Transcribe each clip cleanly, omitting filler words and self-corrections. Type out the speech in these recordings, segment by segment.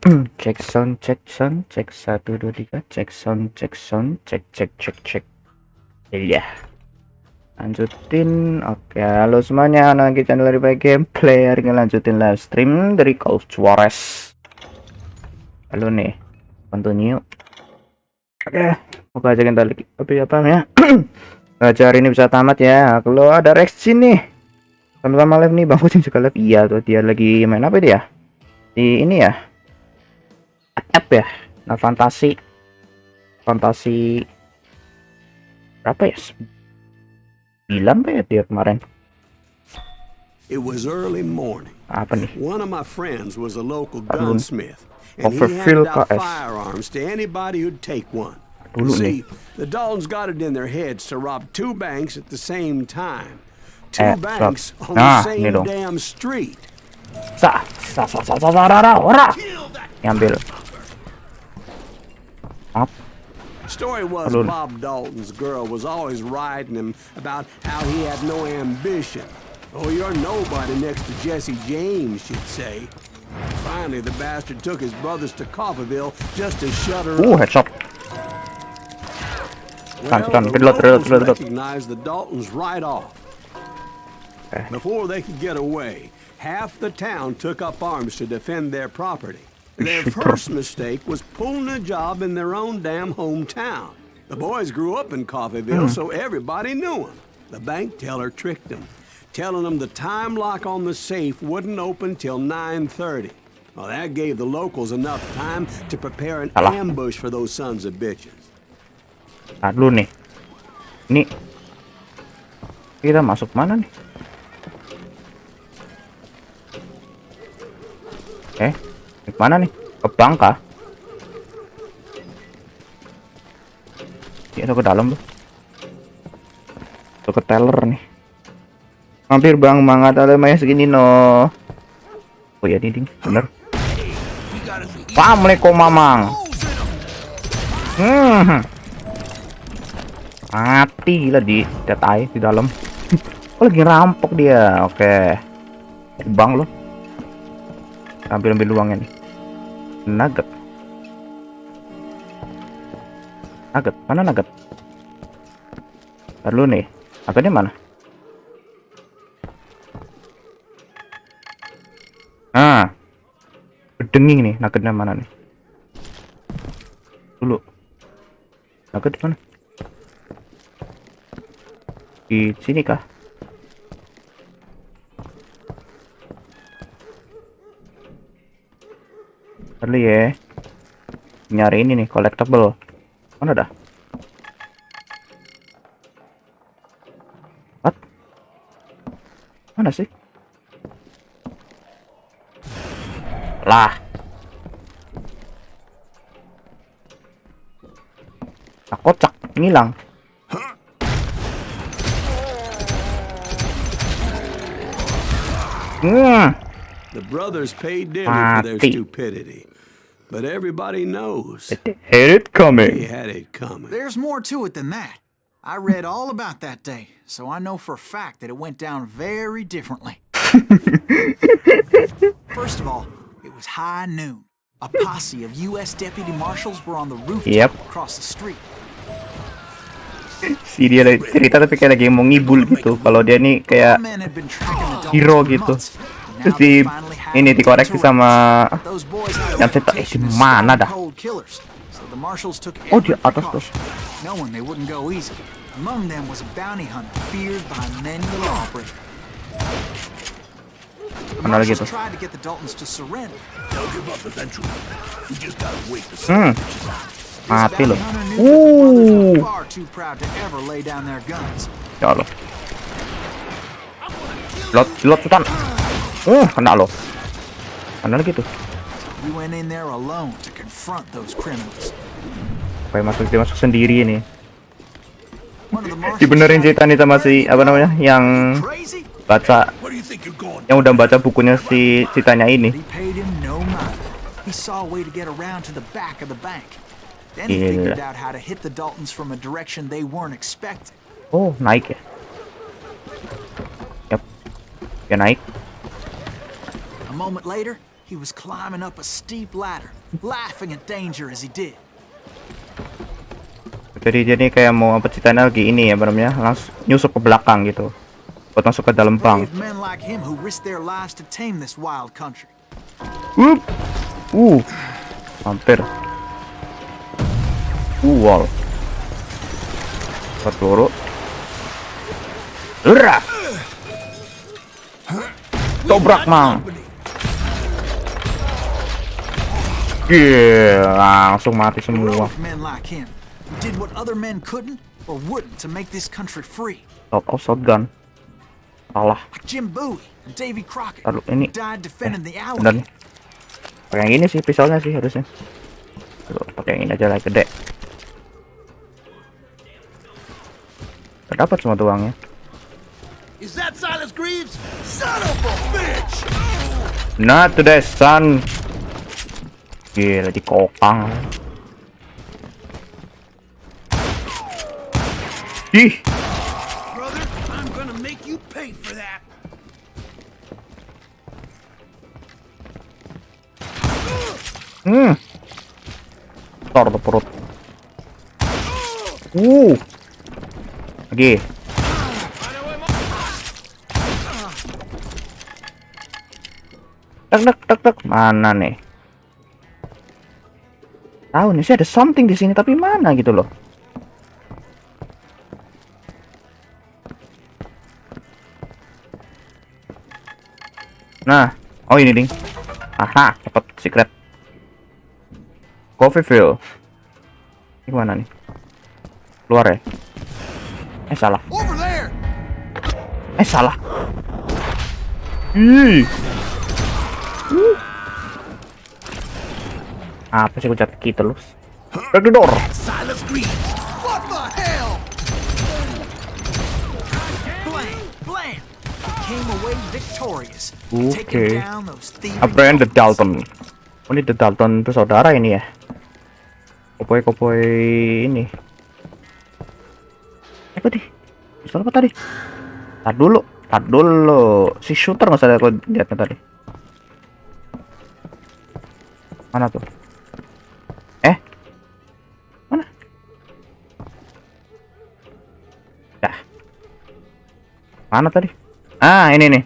Cek sound, cek 1 2 3, cek sound, cek. Iya, lanjutin. Oke, halo semuanya, lagi channel Rifai gameplay. Hari ini lanjutin live stream dari Call of Juarez. Halo nih, continue. Oke, moga aja kita lagi apa ya. Aja hari ini bisa tamat ya. Kalau ada reaksi nih, sama-sama live nih, Bang Kucing juga live. Iya tuh, dia lagi main apa dia? Di ini ya, app ya. Nah, fantasi berapa ya? 9 apa ya dia kemarin? It was early morning. Apa nih? One of my friends was a local gunsmith, and he Overfill handed out KS. firearms to anybody who'd take one. Dulu See, nih. the Daltons got it in their heads to rob 2 banks at the same time. 2 banks on the same nih dong. damn street. Ora. Ngambil. Up. Story was Bob Dalton's girl was always riding him about how he had no ambition. Oh, you're nobody next to Jesse James, she'd say. Finally, the bastard took his brothers to Coffeyville just to shut her up. Headshot. Well, the locals recognized the Daltons right off. Before they could get away, half the town took up arms to defend their property. Their first mistake was pulling a job in their own damn hometown. The boys grew up in Coffeyville, so everybody knew them. The bank teller tricked them, telling them the time lock on the safe wouldn't open till 9:30. Well, that gave the locals enough time to prepare an ambush for those sons of bitches. Nah, dulu nih. Ini kita masuk mana nih? Mana nih? Ke bank kah? Ya, ke dalam tuh. Tuh ke teller nih. Mampir bang, mangat ada maya segini no. Oh ya dinding, bener. Assalamualaikum mamang. Mati gila di tetai di dalam. Oh lagi rampok dia. Oke. Bang lo. Ambil uangnya nih. Nugget. Mana nugget? Lalu nih, nuggetnya mana? Bedenging nih, nuggetnya mana nih? Dulu, nugget di mana? Di sini kah? Lalu ya, nyari ini nih, collectible. Mana dah? What? Mana sih? Lah. Nah, kocak, ngilang. The brothers paid dearly for their stupidity. But everybody knows They had it coming. There's more to it than that. I read all about that day, so I know for a fact that it went down very differently. First of all, it was high noon. A posse of U.S. deputy marshals were on the rooftop across the street. Si dia cerita tapi kayak lagi mau ngibul gitu. Kalau dia nih kayak hero gitu. Terus ini dikoreksi sama yang cerita di mana dah? Oh di atas terus. Mana lagi tuh? Mati loh. Ya Allah. Lot sultan. Kena loh. Mana lagi tuh? Kayak masuk sendiri ini. Dibenerin cerita nih sama si apa namanya yang baca, yang udah baca bukunya si ceritanya ini. Oh naik ya. Yap. Ya naik. A moment later, He was climbing up a steep ladder, laughing at danger as he did. Jadi kayak mau apa ceritanya lagi ini ya, namanya langsung nyusup ke belakang gitu, buat masuk ke dalam bank. Brave men like him who risked their lives to tame this wild country. Hampir. Wall. Peluru. Lurah. Dobrak mang. Langsung mati semua. Men like him who did what other men couldn't or wouldn't to make this country free. Shotgun. Salah. Like Jim Bowie and Davy Crockett, Lalu ini who died defending the bener alley. nih. Pakai yang ini sih pisaunya sih harusnya. Pakai yang ini aja lah, gede. Dapat semua uangnya. Is that Silas Greaves? Son of a bitch! Not today, son. Gila, dikokang. Ih. Brother, I'm gonna make you pay for that. Tor tuh perut. Lagi. Tak. Mana nih? Tahu nih sih ada something di sini tapi mana gitu loh. Nah, oh ini ding. Aha, dapat secret. Coffee fill. Ini mana nih? Keluar ya? Salah. Over there! Salah. Ih. Apa sih ucap kita terus? Break the door. Silas Greaves! What the hell? Blam! Came away victorious. Oke. Taking down those thieving Apaan the dogs. Dalton? Oh, ini the Dalton bersaudara ini ya? Kopoi ini. Apa tadi? Soal apa tadi? Tar dulu. Si shooter nggak sadar kalau lihatnya tadi. Mana tuh? Mana? Dah. Mana tadi? Ah, ini nih.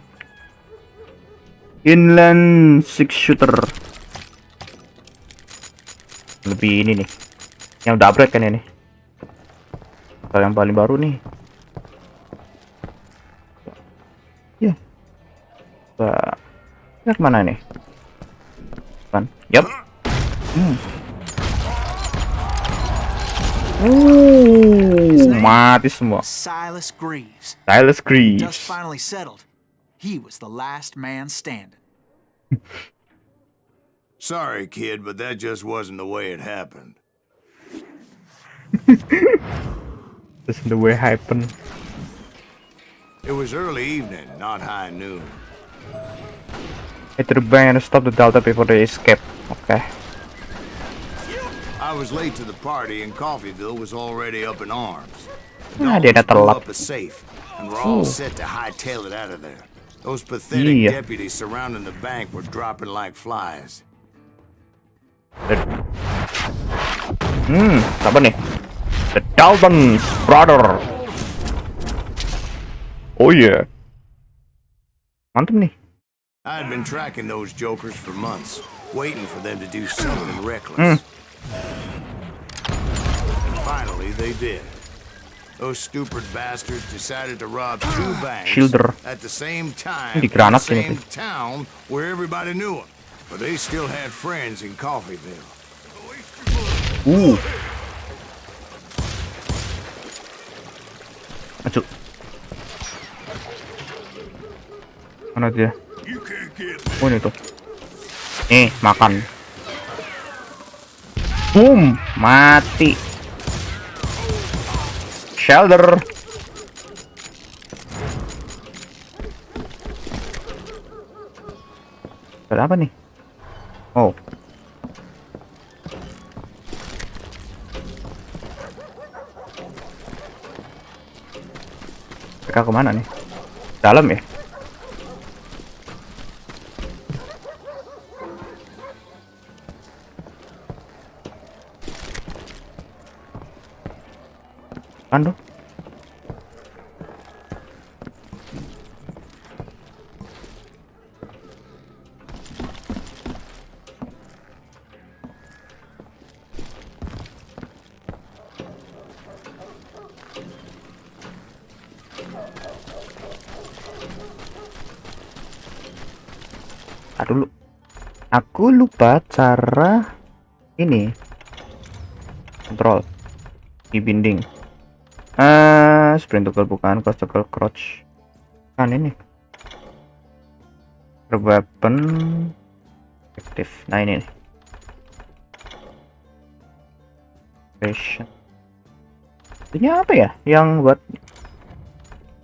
Inland six shooter. Lebih ini nih. Yang udah upgrade kan ini. Kalau yang paling baru nih. Ya. Nah, kemana nih? Kan? Yap. Mati semua. Silas Greaves. Dust Dust finally settled. He was the last man standing. Sorry, kid, but that just wasn't the way it happened. This is the way happen. It was early evening, not high noon. Hit the bank and stop the Delta before they escape. Okay. I was late to the party and Coffeeville was already up in arms. Ah, dia udah Blew telat. up a safe, and we're all set to hightail it out of there. Those pathetic Iya. deputies surrounding the bank were dropping like flies. Apa nih? The Dalton's brother. Oh yeah. Mantap nih. I had been tracking those jokers for months, waiting for them to do something reckless. And finally, they did. Those stupid bastards decided to rob two banks Shielder. at the same time Di in the granat ini same tuh. town where everybody knew them. But they still had friends in Coffeeville. Maju. Mana dia? Oh ini tuh. Nih, makan. Boom, mati. Shelter. Ada apa nih? Oh. Mereka kemana nih? Dalam ya? Aduh. Dulu. Aku lupa cara ini kontrol di binding. Sprint toggle bukan, cross toggle crouch. Kan ini. Weapon aktif. Nah ini. Station. Ini apa ya? Yang buat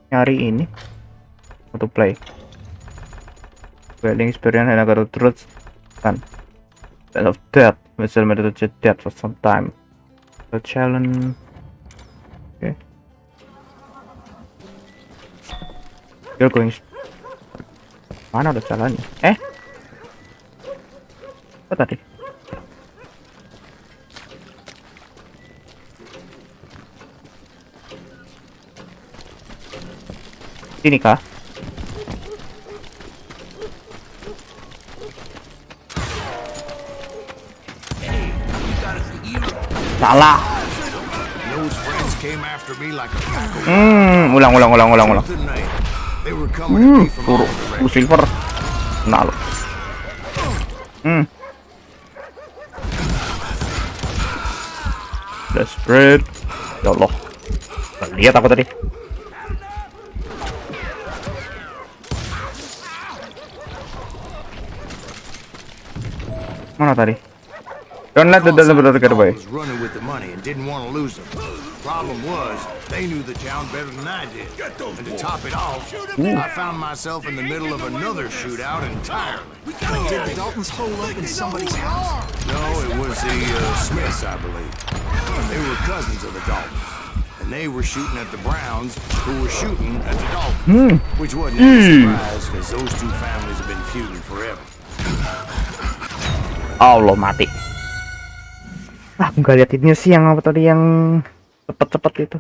nyari ini untuk play. Welding experience and I got to truth and of death. Vessel made to death for some time. The challenge. Okay. You're going. Mana ada jalannya? Apa tadi? Ini kah? Salah. Ulang. Silver. Nah lo. Desperate. Ya Allah. Lihat aku tadi. Mana tadi? Don't let the deliverer get away. Running with the money and didn't want to lose them. Problem was, they knew the town better than I did. And to top it off, I found myself in the middle of another shootout entirely. Did the Daltons hole up in somebody's house? No, it was the Smiths, I believe. They were cousins of the Daltons. And they were shooting at the Browns, who were shooting at the Daltons. Which wasn't any surprise, because those two families have been feuding forever. Allah, mati. Aku nggak lihat ini sih yang apa tadi yang cepet-cepet itu.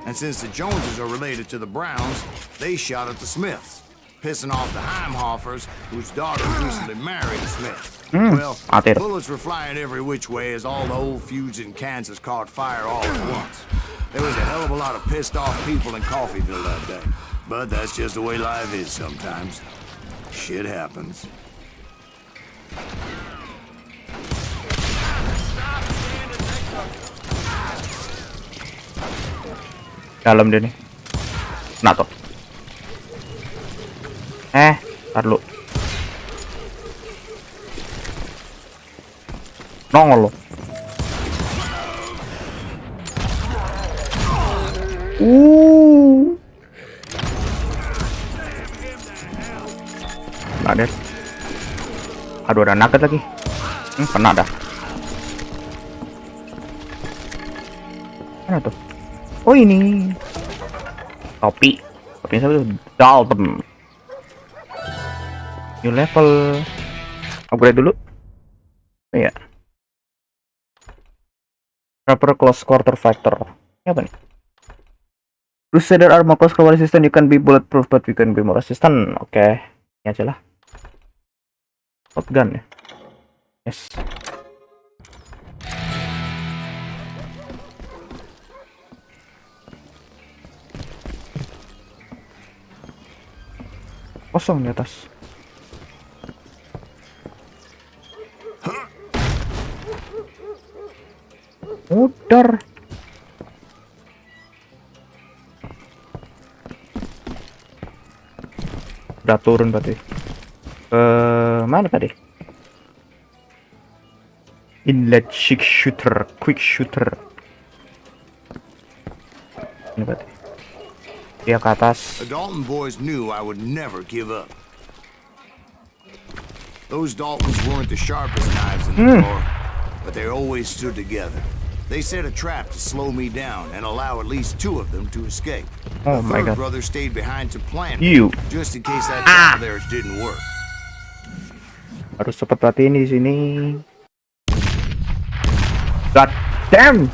And since the Joneses are related to the Browns, they shot at the Smiths, pissing off the Heimhoffers, whose daughter recently married a Smith. Well, bullets were flying every which way as all the old feuds in Kansas caught fire all at once. There was a hell of a lot of pissed off people in Coffeyville that day. But that's just the way life is sometimes. Shit happens. Dalam dia nih. Nah tuh. Ntar lu. Nongol lo. Nah deh. Aduh, ada nugget lagi. Kena dah. Mana tuh? Oh ini. Topi. Topinya siapa tuh? Dalton. New level. Upgrade dulu. Iya. Proper close quarter factor. Ini apa nih? Crusader armor close quarter resistant. You can be bulletproof but you can be more resistant. Oke. Ini aja lah. Shotgun ya. Yes. Kosong di atas. Muter. Udah turun berarti. Mana tadi? Inlet quick shooter. Ini berarti. Dia ke atas. The Dalton boys knew I would never give up. Those Daltons weren't the sharpest knives in the drawer, but they always stood together. They set a trap to slow me down and allow at least 2 of them to escape. Oh The my third God. brother stayed behind to plan You. just in case that trap of theirs didn't work. Harus seperti ini di sini. God damn.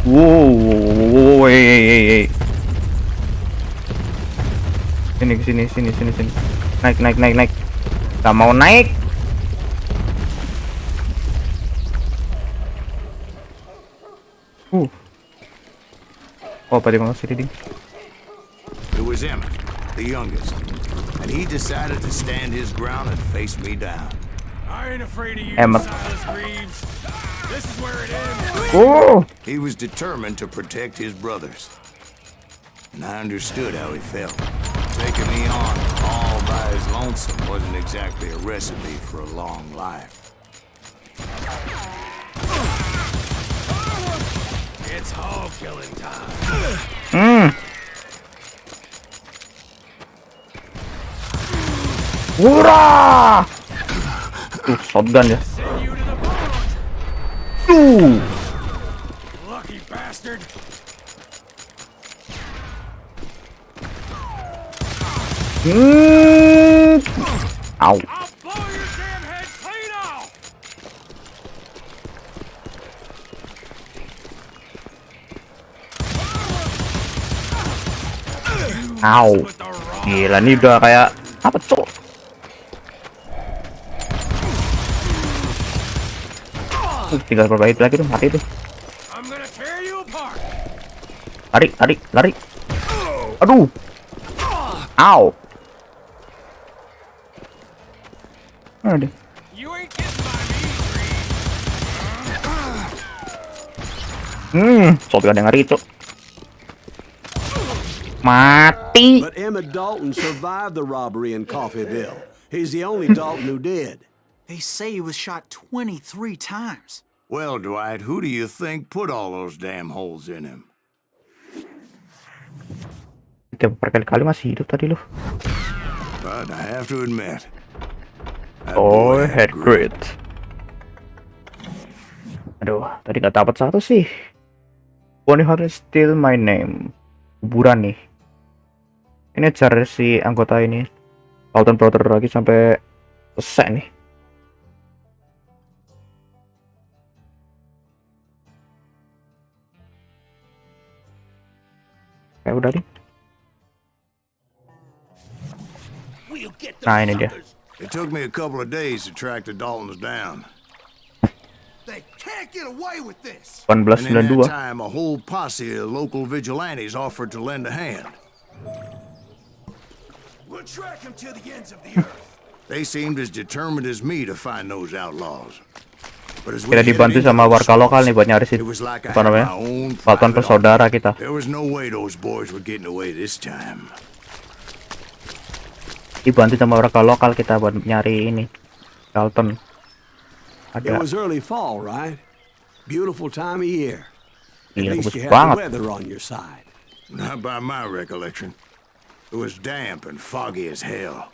Wow, hey. Sini sini. Naik. Gak mau naik. Oh, pada mau sini ding. It was Emmett, the youngest, and he decided to stand his ground and face me down. I ain't afraid of you, Emmett. Silas Greaves. This is where it ends. Oh, He was determined to protect his brothers, and I understood how he felt. Taking me on all by his lonesome wasn't exactly a recipe for a long life. It's hog killing time. Hurrah! Shotgun ya. Send you to the bone. Lucky bastard. Ow. I'll blow your damn head clean off. Ow. With the wrong. Gila, ini udah kayak apa cok? Tinggal beberapa hit lagi tuh, mati tuh. I'm gonna tear you apart. Lari. Aduh. Ow. Ada. You ain't getting by me, Greaves. Shotgun yang ngeri cok. Mati. But Emmett Dalton survived the robbery in Coffeeville. He's the only Dalton who did. They say he was shot 23 times. Well, Dwight, who do you think put all those damn holes in him? Kita berkali-kali masih hidup tadi loh. But I have to admit, that Oh, boy head grit. Aduh, tadi nggak dapat satu sih. Bonnie Hunter Still My Name. Kuburan nih. Ini cari si anggota ini. Dalton Brother lagi sampai selesai nih. Kayak udah nih. Nah ini dia. It took me a couple of days to track the Daltons down. They can't get away with this. And in that 1892. time, a whole posse of local vigilantes offered to lend a hand. We'll track them to the ends of the earth. They seemed as determined as me to find those outlaws. But as we Kita headed dibantu into sama those warga lokal nih buat nyari it was like I apa had namanya? my own Dalton private bersaudara kita. office. There was no way those boys were getting away this time. Dibantu sama warga lokal kita buat nyari ini Dalton. It Ada. was early fall, right? Beautiful time of year. At Gila, least bagus you had the banget. weather on your side. Not by my recollection. It was damp and foggy as hell.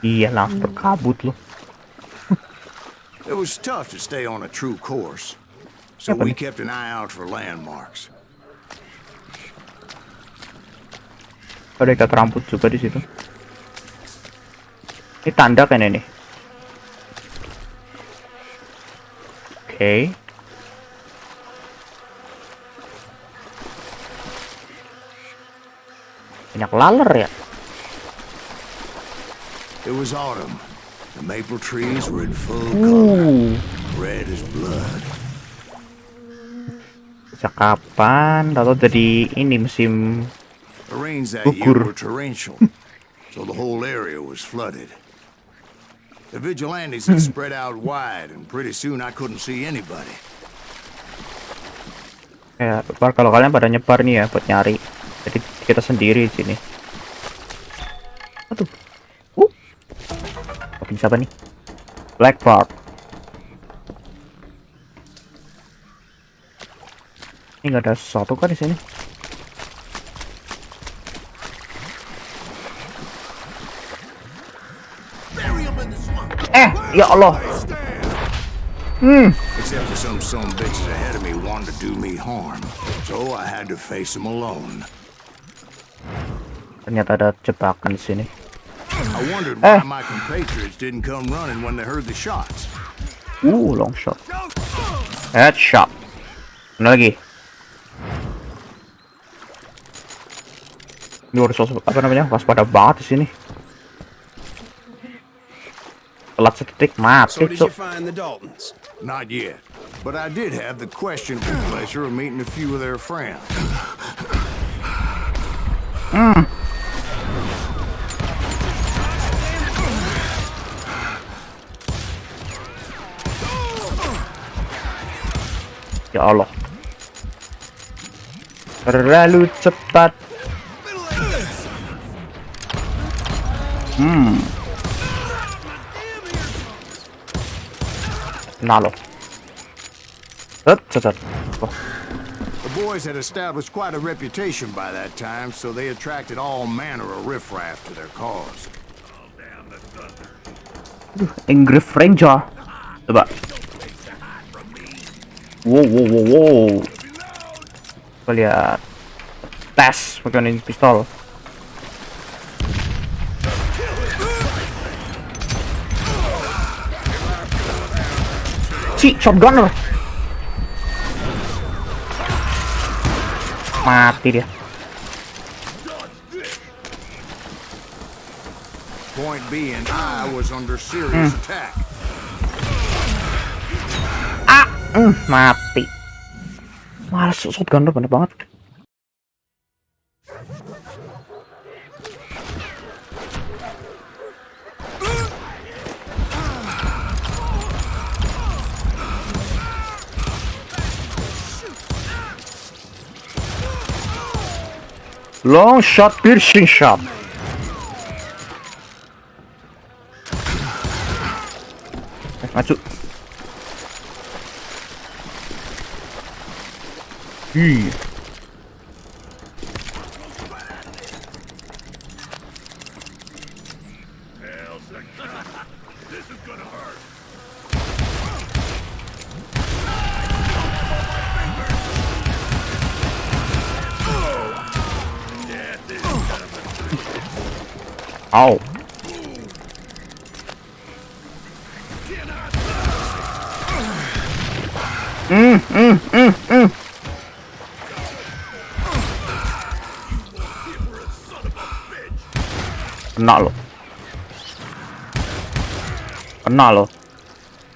Iya, langsung berkabut loh. It was tough to stay on a true course, so we kept an eye out for landmarks. Ada ikat rambut juga di situ. Ini tanda kan ini. Oke. Banyak laler ya. It was autumn. The maple trees were in full color, red as blood. Sejak kapan? Tahu jadi ini musim The rains that year Gugur. were torrential, so the whole area was flooded. The vigilantes had spread out wide, and pretty soon I couldn't see anybody. kayak kalau kalian pada nyebar nih ya buat nyari. Jadi kita sendiri di sini. Aduh. Oke, siapa nih? Black Park. Ini nggak ada sesuatu kan di sini? in the swamp. Ya Allah. Except for some bitches ahead of me wanted to do me harm. So I had to face them alone. Ternyata ada jebakan di sini. I wondered why my compatriots didn't come running when they heard the shots. Long shot. Headshot. Mana lagi? Ini harus apa namanya? Waspada banget di sini. Telat sedetik mati. So did you find the Daltons? Not yet. But I did have the questionable pleasure of meeting a few of their friends. Ya Allah. Terlalu cepat. Nah loh. Cet. Oh. The boys had established quite a reputation by that time, so they attracted all manner of riffraff to their cause. Engrave Ranger. Coba. Wow. Kita lihat. Tes pakai ini pistol. Si shotgunner. Mati dia. Point being, I was under serious attack. Mati. Malah shotgunner bener banget. Long shot, piercing shot. Maju. Ow. Kena lo.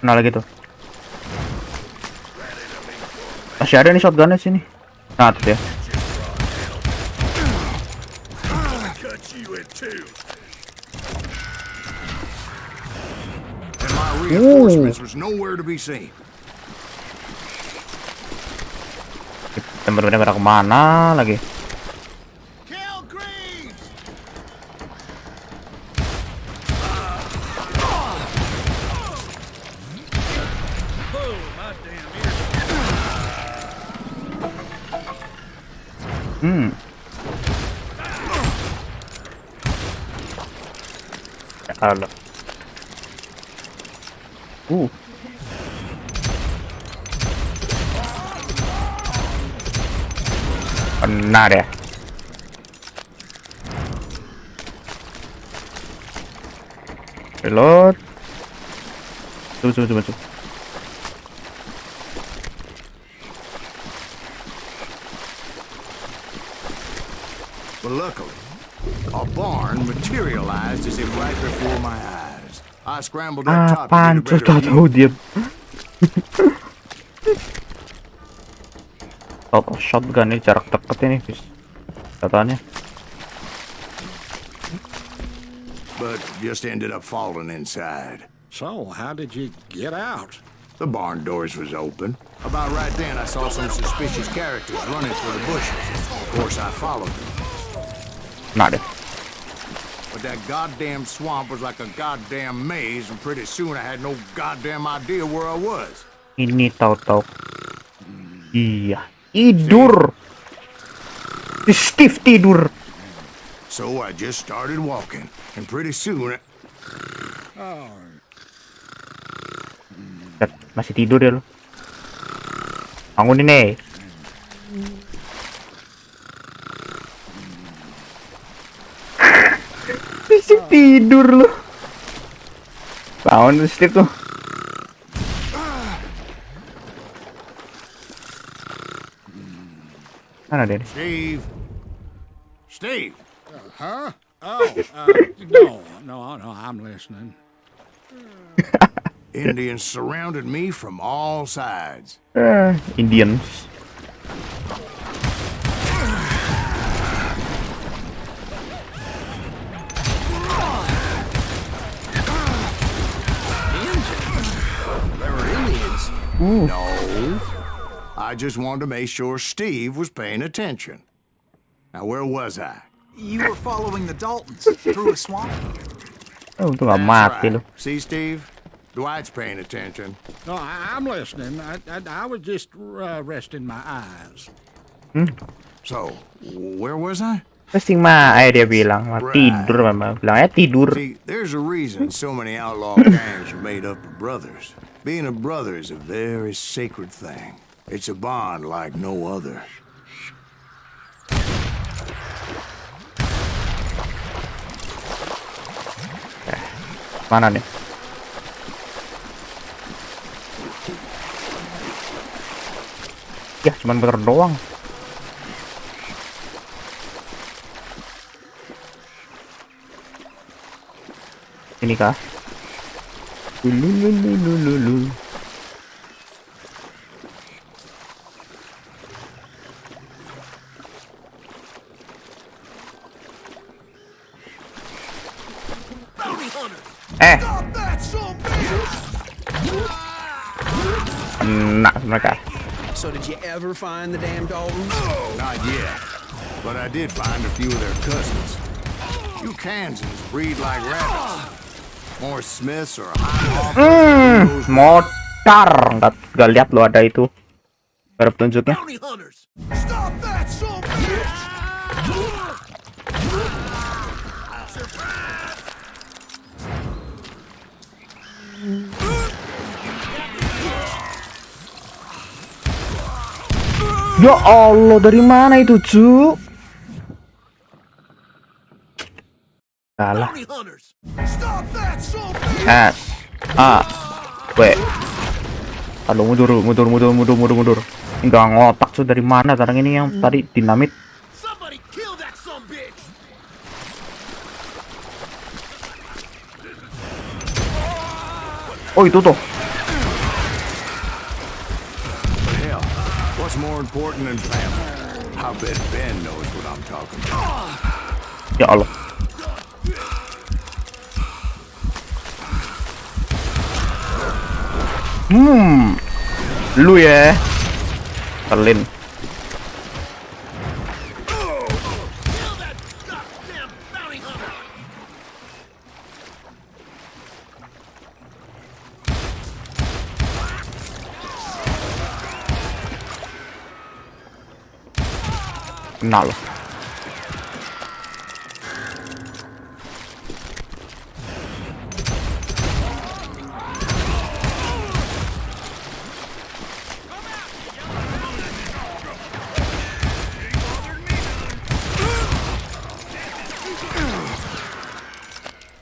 Kena lagi tuh. Masih ada nih shotgunnya sini. Nah, tuh ya. Reinforcements was nowhere to be seen. Bener-bener kemana lagi? Kill Greaves! Ya Allah. Kena deh. Reload. Tunggu. But luckily, a barn materialized as if right before my eyes. I scrambled up top to get a better view. Dia. Shotgun ini jarak dekat ini, guys. Katanya. But just ended up falling inside. So, how did you get out? The barn doors was open. About right then, I saw some suspicious characters running for the bushes. Of course, I followed them. Nah deh. But that goddamn swamp was like a goddamn maze, and pretty soon I had no goddamn idea where I was. Ini tahu-tahu. Iya. Tidur. Steve tidur. So I just started walking, and pretty soon Masih tidur ya lo. Bangunin nih. Masih tidur lo. Bangun Steve tuh. Mana dia? Steve. Steve. Huh? Oh, no, I'm listening. Indians surrounded me from all sides. Indians. There were Indians. No. I just wanted to make sure Steve was paying attention. Now, where was I? You were following the Daltons through a swamp. Oh, itu nggak mati lo. See, Steve? Dwight's paying attention. No, I'm listening. I was just resting my eyes. So, where was I? Pusing mah, dia bilang tidur, mama. Bilangnya tidur. See, there's a reason so many outlaw gangs are made up of brothers. Being a brother is a very sacred thing. It's a bond like no other. Mana nih? Ya, cuman bener doang. Ini kah? Lulululululu. Nah, mereka. So did you ever find the damn Daltons? Not yet. But I did find a few of their cousins. You Kansans breed like rabbits. More Smiths or Motor. Nggak lihat lo ada itu. Ada petunjuknya. Bounty hunters! Stop that, son of a bitch! Ya Allah, dari mana itu, Cu? Salah. Bounty hunters! Stop that, son of a bitch! S A W. Aduh, mundur. Enggak ngotak, Cu. Dari mana sekarang ini yang tadi dinamit? Somebody kill that son of a bitch! Oh, itu tuh. But hell, what's more important than family? I bet Ben knows what I'm talking about. Ya Allah. Lu ya. Terlin. Kill that goddamn bounty hunter! Kenal.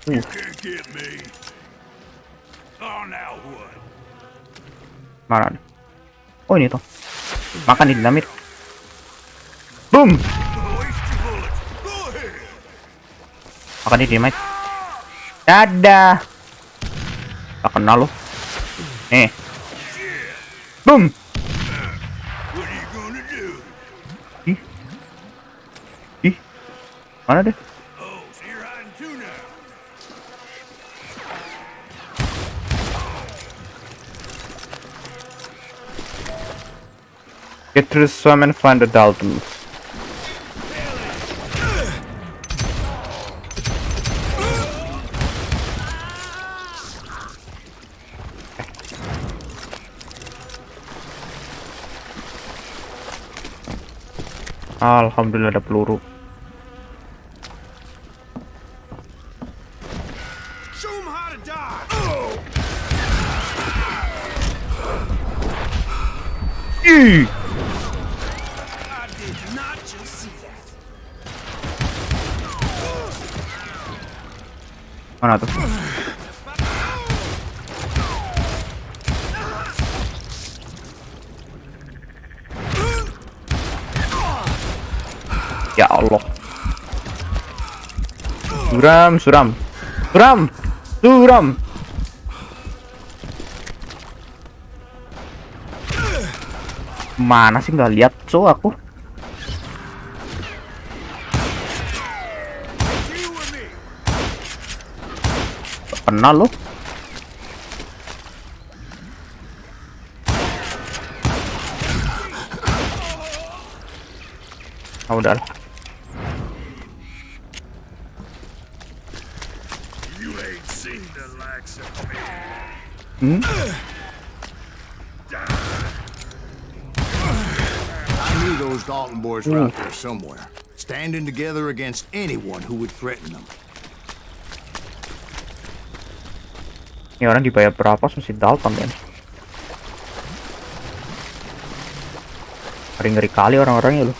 Can't get me. Oh, now what? Mana? Oh, ini tuh. Makan di dinamit. Boom. Waste your bullets. Go ahead. Makan di dinamit. Dadah. Tak kenal lo. Boom. What are you gonna do? Ih. Mana deh? Oh, so you're hiding too now. Get through the swamp and find the Daltons. Alhamdulillah ada peluru. Show 'em how to die. Ih, I did not just see that. mana tuh? Ya Allah. Suram. Mana sih, nggak lihat aku. Kenal lo. Ah, udah lah. You ain't seen the likes of me. I knew those Dalton boys were out there somewhere, standing together against anyone who would threaten them. Ini orang dibayar berapa masih Dalton kan? Ngeri kali orang-orangnya lo.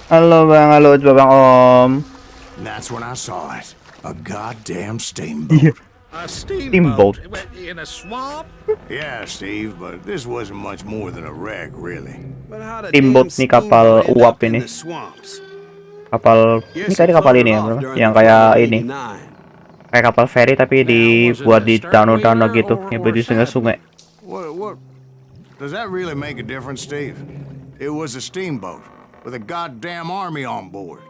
Halo bang, halo coba bang om. And that's when I saw it. A goddamn steamboat. A Steamboat. in a swamp? Yeah, Steve, but this wasn't much more than a wreck, really. But how the Steamboat damn nih kapal steamboat end uap up in ini. the swamps? Kapal ini tadi kapal ini ya, bro. Yang kayak ini, kayak kapal feri tapi dibuat di danau-danau gitu, yang berdiri di sungai. What? Does that really make a difference, Steve? It was a steamboat with a goddamn army on board.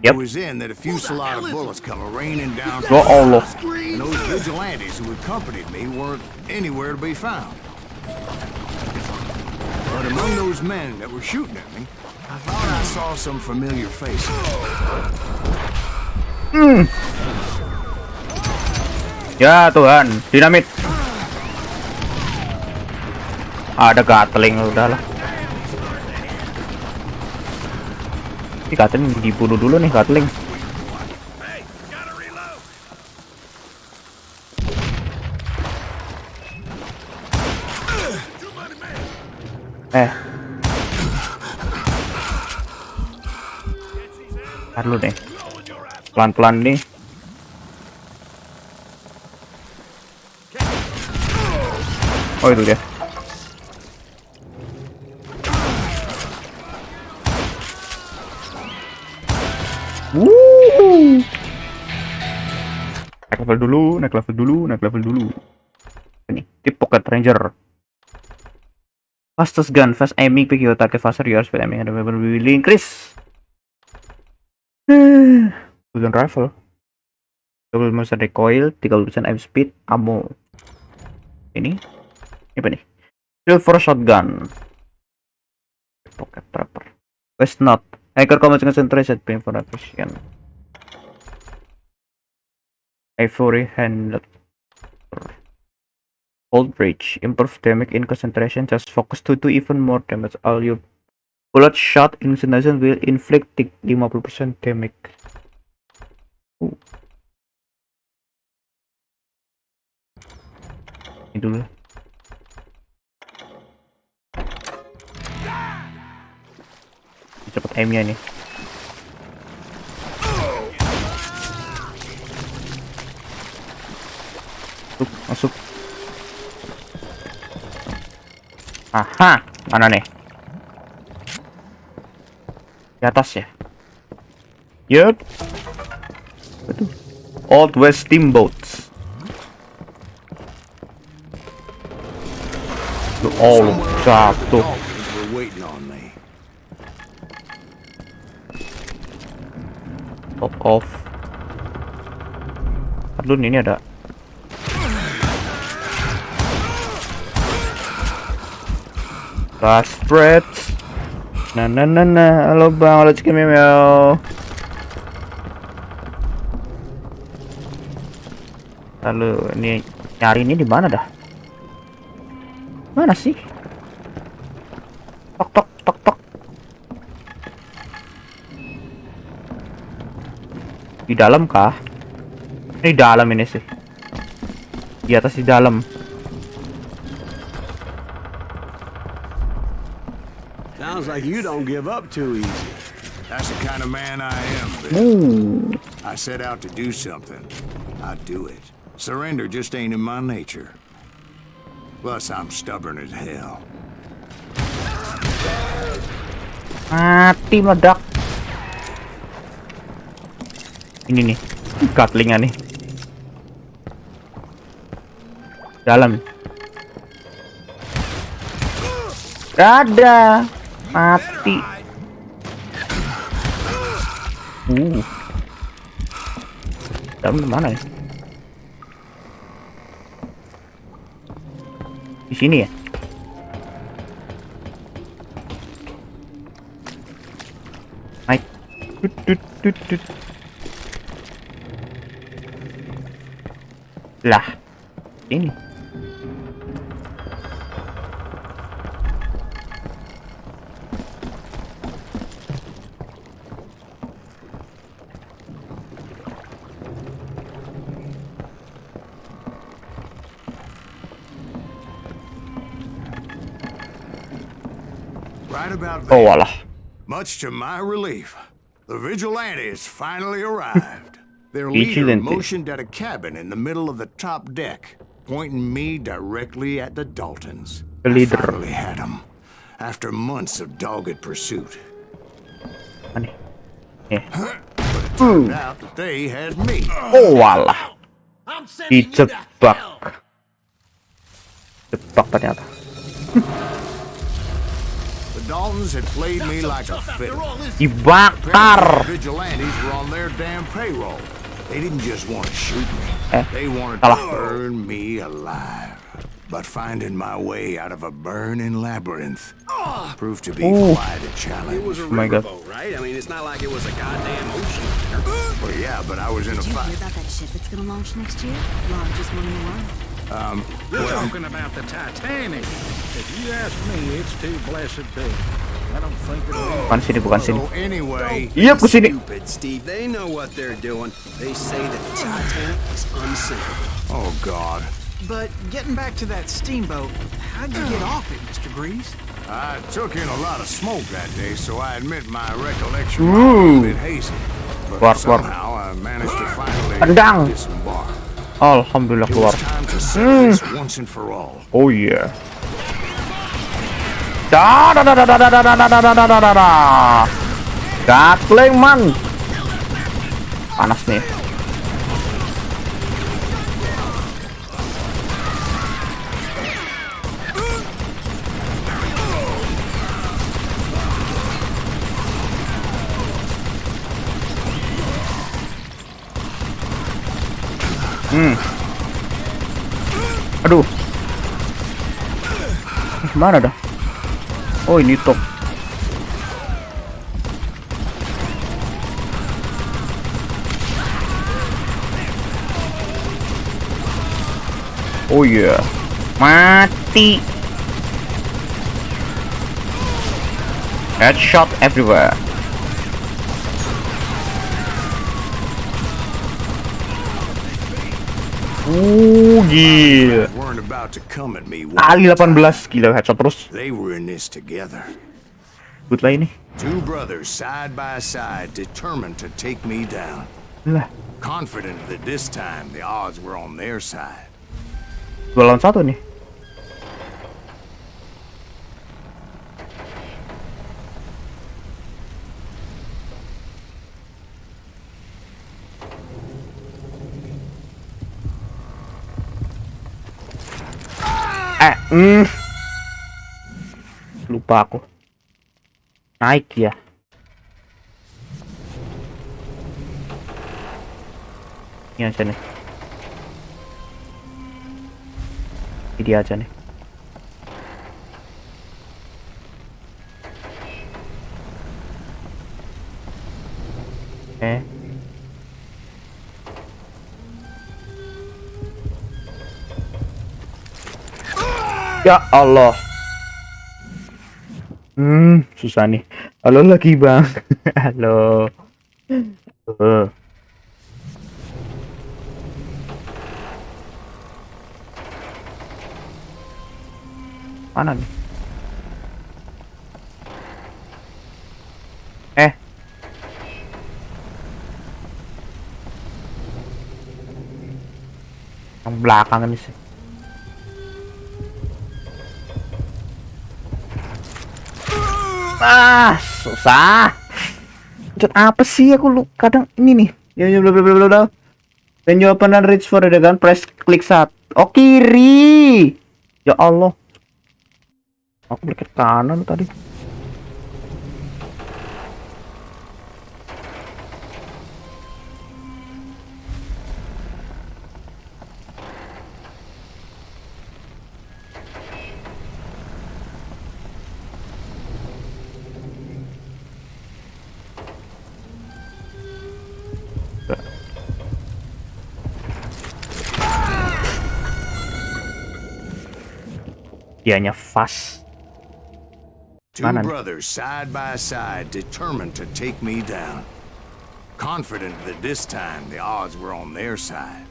Yep. It was in that a fusillade of bullets come raining down. Ya Allah. And those vigilantes who accompanied me weren't anywhere to be found. But among those men that were shooting at me, I thought I saw some familiar faces. Ya Tuhan, dinamit. Ada gatling, udahlah. Ini gatling dibunuh dulu nih, gatling. Hey, gotta reload. Ntar dulu deh. Pelan-pelan nih. Oh itu dia. Wuh. Naik level dulu. Ini tip Pocket Ranger. Fastest gun, fast aiming, pick your target faster, your speed aiming, and the weapon will increase. Golden rifle. Double monster recoil, 30% aim speed, ammo. Ini apa nih? Silver shotgun. Pocket trapper. West not. Hacker combat concentration, pain for precision. Ivory handle. Hold bridge. Improve damage in concentration. Just focus to do even more damage. All your bullet shot in concentration will inflict 50% damage. Ini dulu. Cepet aimnya nih. Masuk. Aha, mana nih? Di atas ya? Yup. Old West Steamboats. Oh, jatuh. Were waiting on me. Top off. Aduh, ini ada. Last spread. Nah. Halo bang, halo chicken meow. Lalu ini nyari ini di mana dah? Mana sih? Tok. Di dalam kah? Ini dalam ini sih. Di atas di dalam. Sounds like you don't give up too easy. That's the kind of man I am, Bill. Ooh. I set out to do something. I do it. Surrender just ain't in my nature. Plus, I'm stubborn as hell. Mati meledak. Ini nih, gatlingan nih. Dalam. Ada. Mati. Dalam mana ya? Di sini ya? Naik. Tut. Lah. Ini. Right about Oh, there, walah. much to my relief, the vigilantes finally arrived. Their leader Vigilante. motioned at a cabin in the middle of the top deck, pointing me directly at the Daltons. The leader. I finally had them, after months of dogged pursuit. Mana? Ya. Turned out that they had me. Oh, walah. Dijebak. Jebak ternyata. The Daltons had played me like a fiddle. Dibakar. Vigilantes were on their damn payroll. They didn't just want to shoot me. They wanted salah. to burn me alive. But finding my way out of a burning labyrinth proved to be quite a challenge. It was a Oh my God. riverboat, right? I mean, it's not like it was a goddamn ocean. Well, yeah, but I was in a Did you hear fight. about that ship that's gonna launch next year? Largest one in the world. You're talking about the Titanic. If you ask me, it's too blessed big. I don't think it'll Bukan sini, bukan sini. So anyway, Iya, ke sini. Stupid, Steve. They know what they're doing. They say that the Titanic is unsinkable. oh God, But getting back to that steamboat, how'd you get off it, Mr. Greaves? I took in a lot of smoke that day, so I admit my recollection was a bit hazy. But Keluar. somehow I managed to finally Tendang. disembark. Alhamdulillah It keluar. was time to settle this once and for all. Oh yeah. Da. Gatling man. Panas nih. Aduh. Mana dah? Oh, ini top. Oh iya. Mati. Headshot everywhere. Gila. Weren't about to come at me. Kali 18 gila headshot terus. They were in this together. Good lah ini. Two brothers side by side, determined to take me down. Lah, Confident that this time the odds were on their side. 2 lawan 1 nih. Lupa aku. Naik ya. Ini aja nih. Ini dia aja nih. Oke. Ya Allah. Susah nih. Halo lagi bang. Halo. Mana nih? Yang belakang ini sih. Susah. Cut apa sih aku lu kadang ini nih. Ya bla bla bla bla bla. When you open and reach for the gun, press klik saat. Oh kiri. Ya Allah. Aku klik ke kanan tadi. Dianya fast. Two Mana nih? brothers side by side, determined to take me down. Confident that this time the odds were on their side.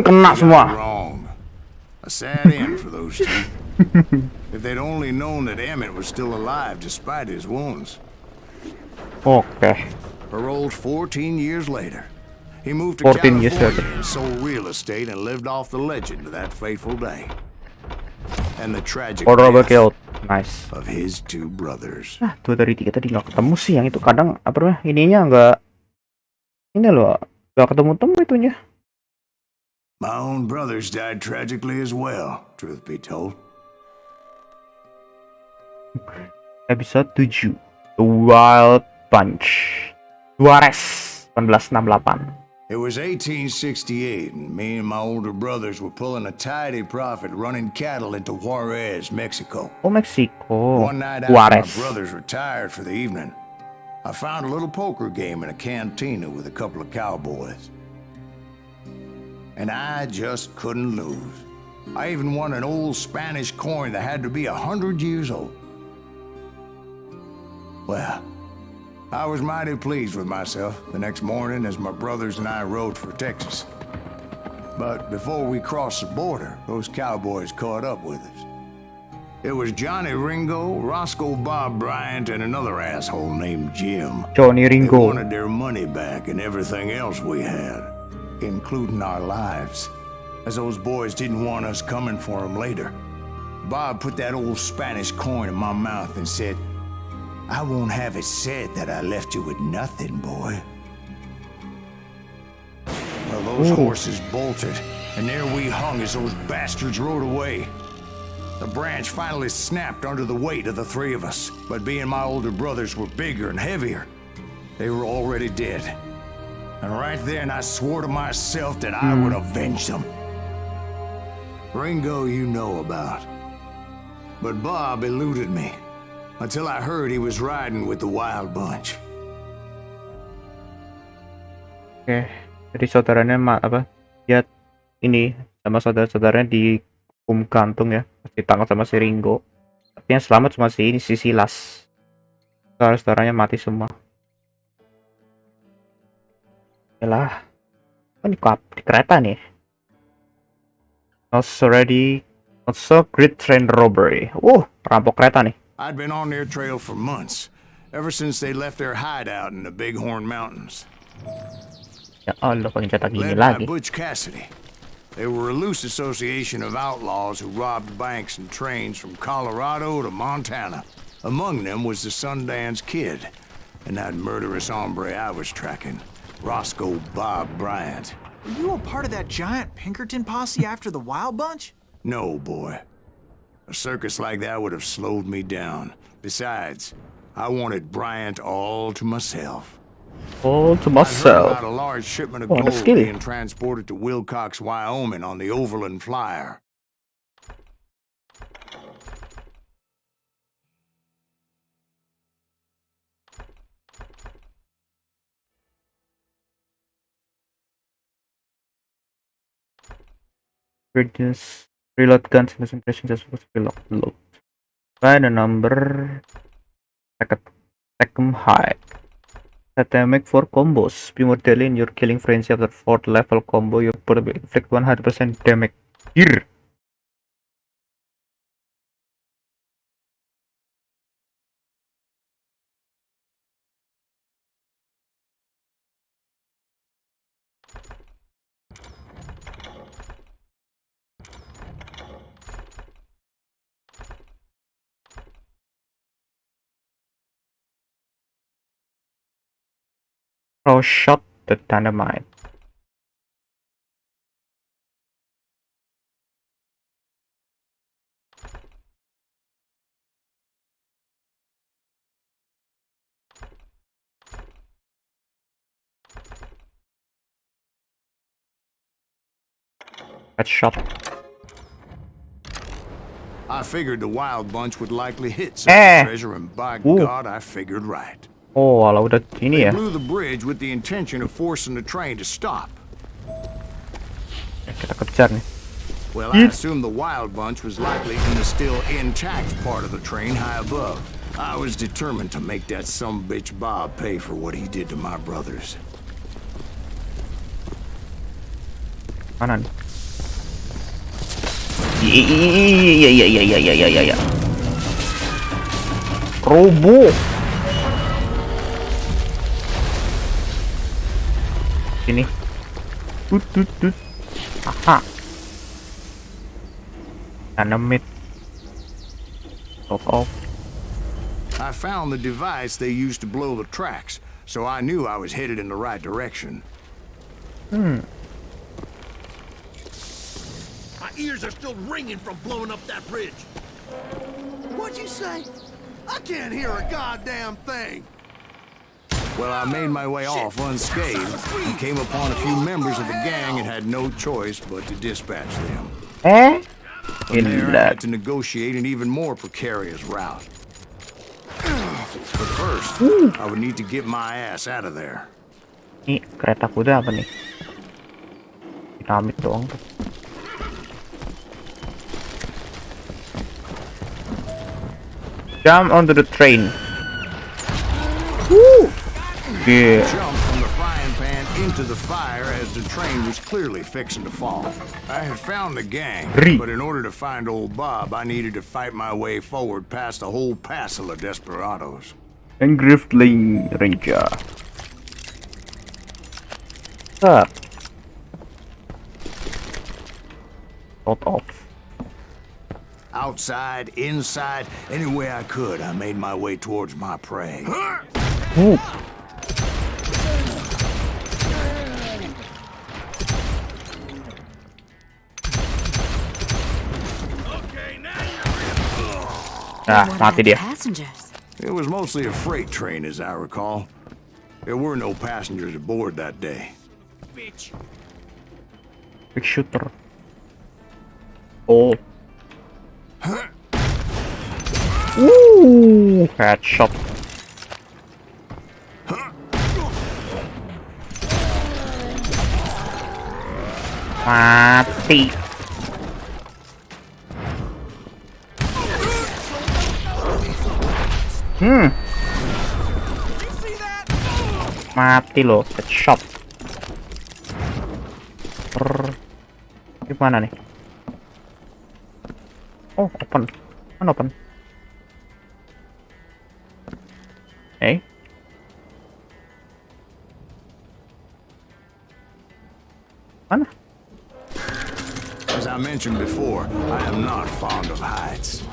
Kena semua. Wrong. A sad end for those two. If they'd only known that Emmett was still alive despite his wounds. Oke. Paroled 14 years later. He moved to 14 years California and sold real estate and lived off the legend of that fateful day. And the tragic Robert death killed. Nice. of his two brothers. Dua dari tiga tadi nggak ketemu sih yang itu kadang apa namanya ininya nggak ini loh nggak ketemu itunya. My own brothers died tragically as well, truth be told. Episode 7 The Wild Bunch Juarez 1868. It was 1868, and me and my older brothers were pulling a tidy profit running cattle into Juarez, Mexico. Oh, Mexico. One night after Juarez. my brothers retired for the evening, I found a little poker game in a cantina with a couple of cowboys. And I just couldn't lose. I even won an old Spanish coin that had to be 100 years old. Well, I was mighty pleased with myself the next morning as my brothers and I rode for Texas. But before we crossed the border, those cowboys caught up with us. It was Johnny Ringo, Roscoe Bob Bryant, and another asshole named Jim. Johnny Ringo. They wanted their money back and everything else we had, including our lives, as those boys didn't want us coming for them later. Bob put that old Spanish coin in my mouth and said, "I won't have it said that I left you with nothing, boy." Well, those horses bolted, and there we hung as those bastards rode away. The branch finally snapped under the weight of the three of us, but being my older brothers were bigger and heavier, they were already dead. And right then I swore to myself that I would avenge them. Ringo you know about. But Bob eluded me until I heard he was riding with the Wild Bunch. Oke, jadi saudaranya dia ini sama saudara-saudaranya dihukum gantung ya, ditangkap sama si Ringo. Tapi yang selamat cuma si Silas. Saudara-saudaranya mati semua. Yalah, kan di kereta nih. Also great train robbery. Perampok kereta nih. I'd been on their trail for months, ever since they left their hideout in the Bighorn Mountains. Ya Allah, paling cetak gini Led by lagi. Butch Cassidy. They were a loose association of outlaws who robbed banks and trains from Colorado to Montana. Among them was the Sundance Kid, and that murderous hombre I was tracking, Roscoe Bob Bryant. Were you a part of that giant Pinkerton posse after the Wild Bunch? No, boy. A circus like that would have slowed me down. Besides, I wanted Bryant all to myself. All to I heard myself. about a large shipment of Oh, that's gold scary. being transported to Wilcox, Wyoming on the Overland Flyer. Reduce reload guns concentration just for reload. By the number Second high. Set damage for combos. Be more deadly in your killing frenzy after 4th level combo. You probably inflict 100% damage. Here. Throw shot the dynamite. Headshot. I figured the wild bunch would likely hit such a treasure, and by God, I figured right. Oh, ala udah ini They ya. blew the bridge with the intention of forcing the train to stop. Kita kejar nih. Well, I assumed the wild bunch was likely in the still intact part of the train high above. I was determined to make that sumbitch Bob pay for what he did to my brothers. Mana nih? Iya. Roboh. Sini. Tut. Aha. Dynamite. Off. I found the device they used to blow the tracks, so I knew I was headed in the right direction. My ears are still ringing from blowing up that bridge. What'd you say? I can't hear a goddamn thing. Well, I made my way off unscathed and came upon a few members of the gang and had no choice but to dispatch them. From there, I had to negotiate an even more precarious route. But first, I would need to get my ass out of there. Ini kereta kuda apa nih? Dinamit doang tuh. Jump onto the train. Woo! Yeah. Jumped from the frying pan into the fire as the train was clearly fixing to fall. I had found the gang, but in order to find old Bob, I needed to fight my way forward past a whole passel of desperados. And Griftling Ranger. Up. Sort of. Outside, inside, any way I could, I made my way towards my prey. Ooh. Mati dia. Passengers. It was mostly a freight train, as I recall. There were no passengers aboard that day. Bitch. Big shooter. Oh. Ooh, headshot. Mati. Mati loh, headshot. Gimana nih? Oh, open. Mana open? Mana? As I mentioned before, I am not fond of heights.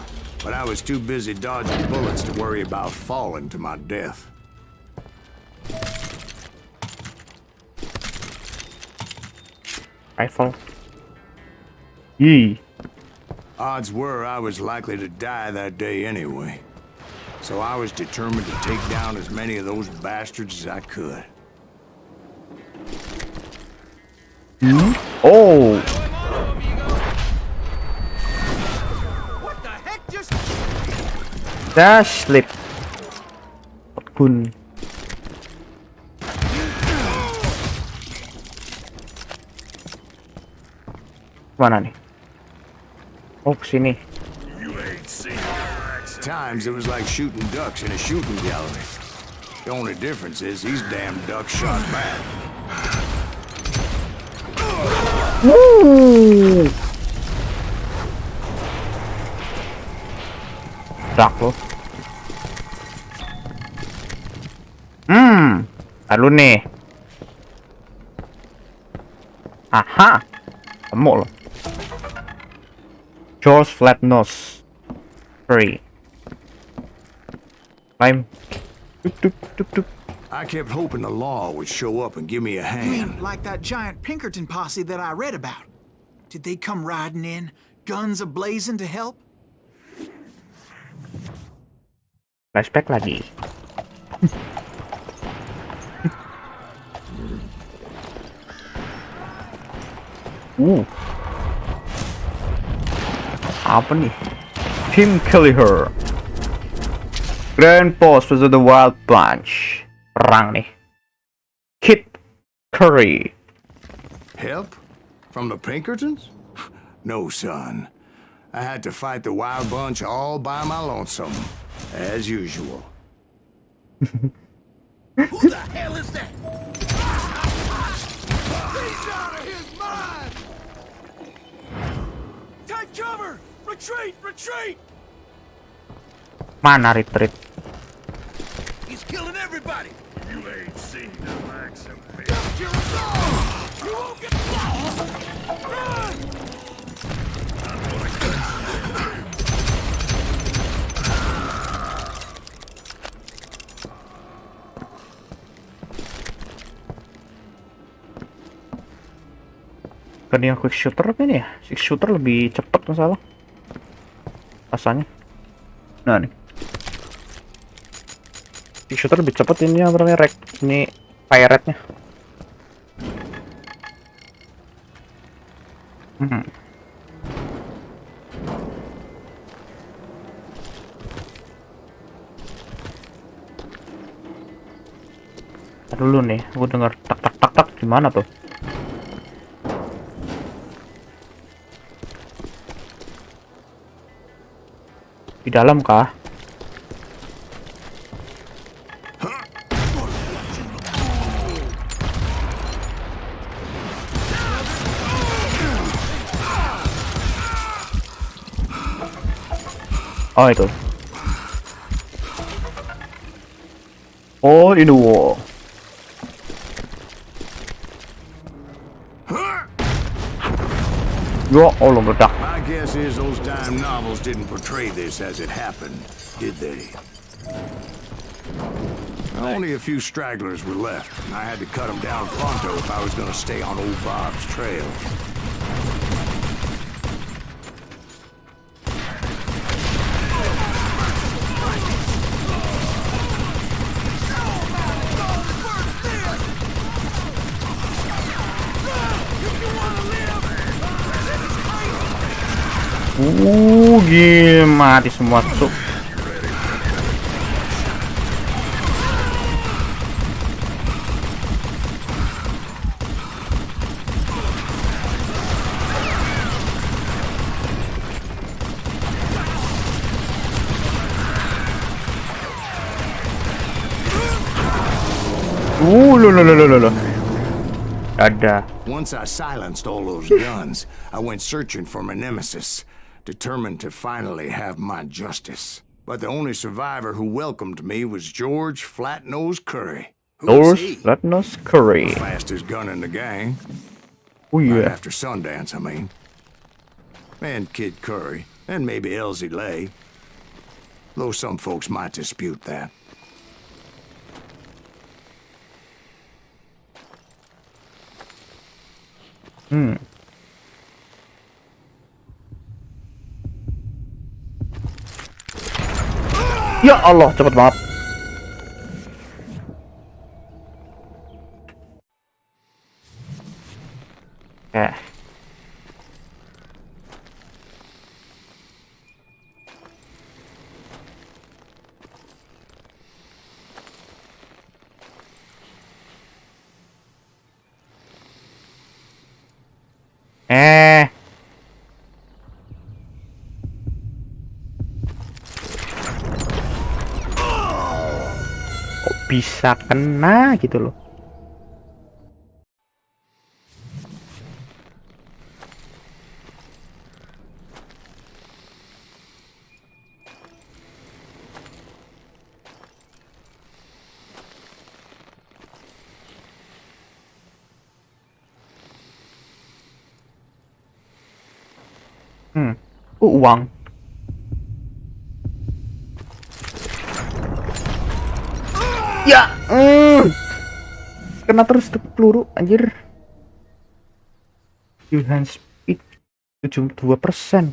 But I was too busy dodging bullets to worry about falling to my death. Rifle. Yee. Odds were I was likely to die that day anyway. So I was determined to take down as many of those bastards as I could. Oh! What the heck just... Dash slip. Kun. Mana nih? Oh, kesini. Times it was like shooting ducks in a shooting gallery. The only difference is these damn ducks shot back. Wuh. Dak lo. Lalu nih. Aha. Temu loh. George Flatnose. Free. Climb. Tuk, tuk, tuk, tuk. I kept hoping the law would show up and give me a You mean hand. like that giant Pinkerton posse that I read about? Did they come riding in, guns a-blazing to help? Flashback lagi. Apa nih? Tim Kelleher. Grand Boss versus the Wild Bunch. Perang nih. Kid Curry. Help? From the Pinkertons? No, son. I had to fight the Wild Bunch all by my lonesome, as usual. Who the hell is that? He's out of his mind! Take cover! Retreat! Retreat! Mana retreat? He's killing everybody! You ain't seen the likes of me. Kill us all! You won't get Run! Kan yang quick shooter apa ini ya? Quick shooter lebih cepet masalah. Rasanya. Nah nih. Quick shooter lebih cepet ini apa namanya? Ini fire rate-nya. Dulu nih, gue dengar tak tak tak tak gimana tuh? Di dalam kah? Oh itu. Oh, in the wall. Ya Allah, meledak. My guess is those dime novels didn't portray this as it happened, did they? Only a few stragglers were left, and I had to cut them down pronto if I was going to stay on old Bob's trail. Gila, mati semua tuh. Loh. Ada. Once I silenced all those guns, I went searching for my nemesis, determined to finally have my justice. But the only survivor who welcomed me was George Flatnose Curry. George Flatnose Curry. The fastest gun in the gang. Oh Right yeah. after Sundance, I mean. And Kid Curry, and maybe Elsie Lay. Though some folks might dispute that. Ya Allah, cepet banget. Oke. bisa kena gitu loh. Uang. Ya, kena terus tuh peluru, anjir. Hand speed 72%.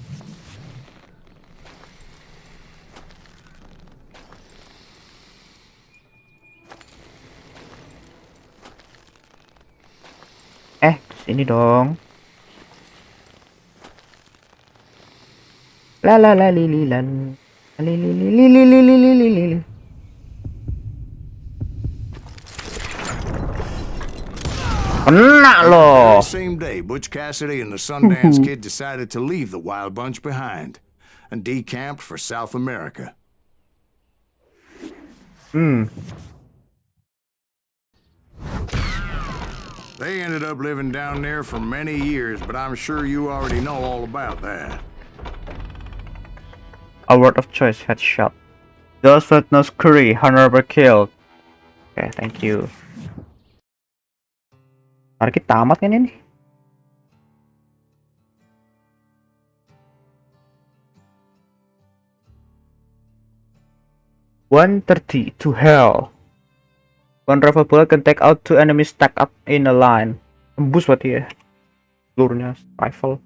Sini dong. La la la li li lan. Li li li li li li li li li li. Kena loh. Same day, Butch Cassidy and the Sundance Kid decided to leave the Wild Bunch behind and decamped for South America. They ended up living down there for many years, but I'm sure you already know all about that. Award of choice headshot. Those with no curry, honorable kill. Okay, thank you. Target tamat kan ini? $130 to hell. One rifle bullet can take out 2 enemies stacked up in a line. Tembus berarti ya. Pelurunya rifle.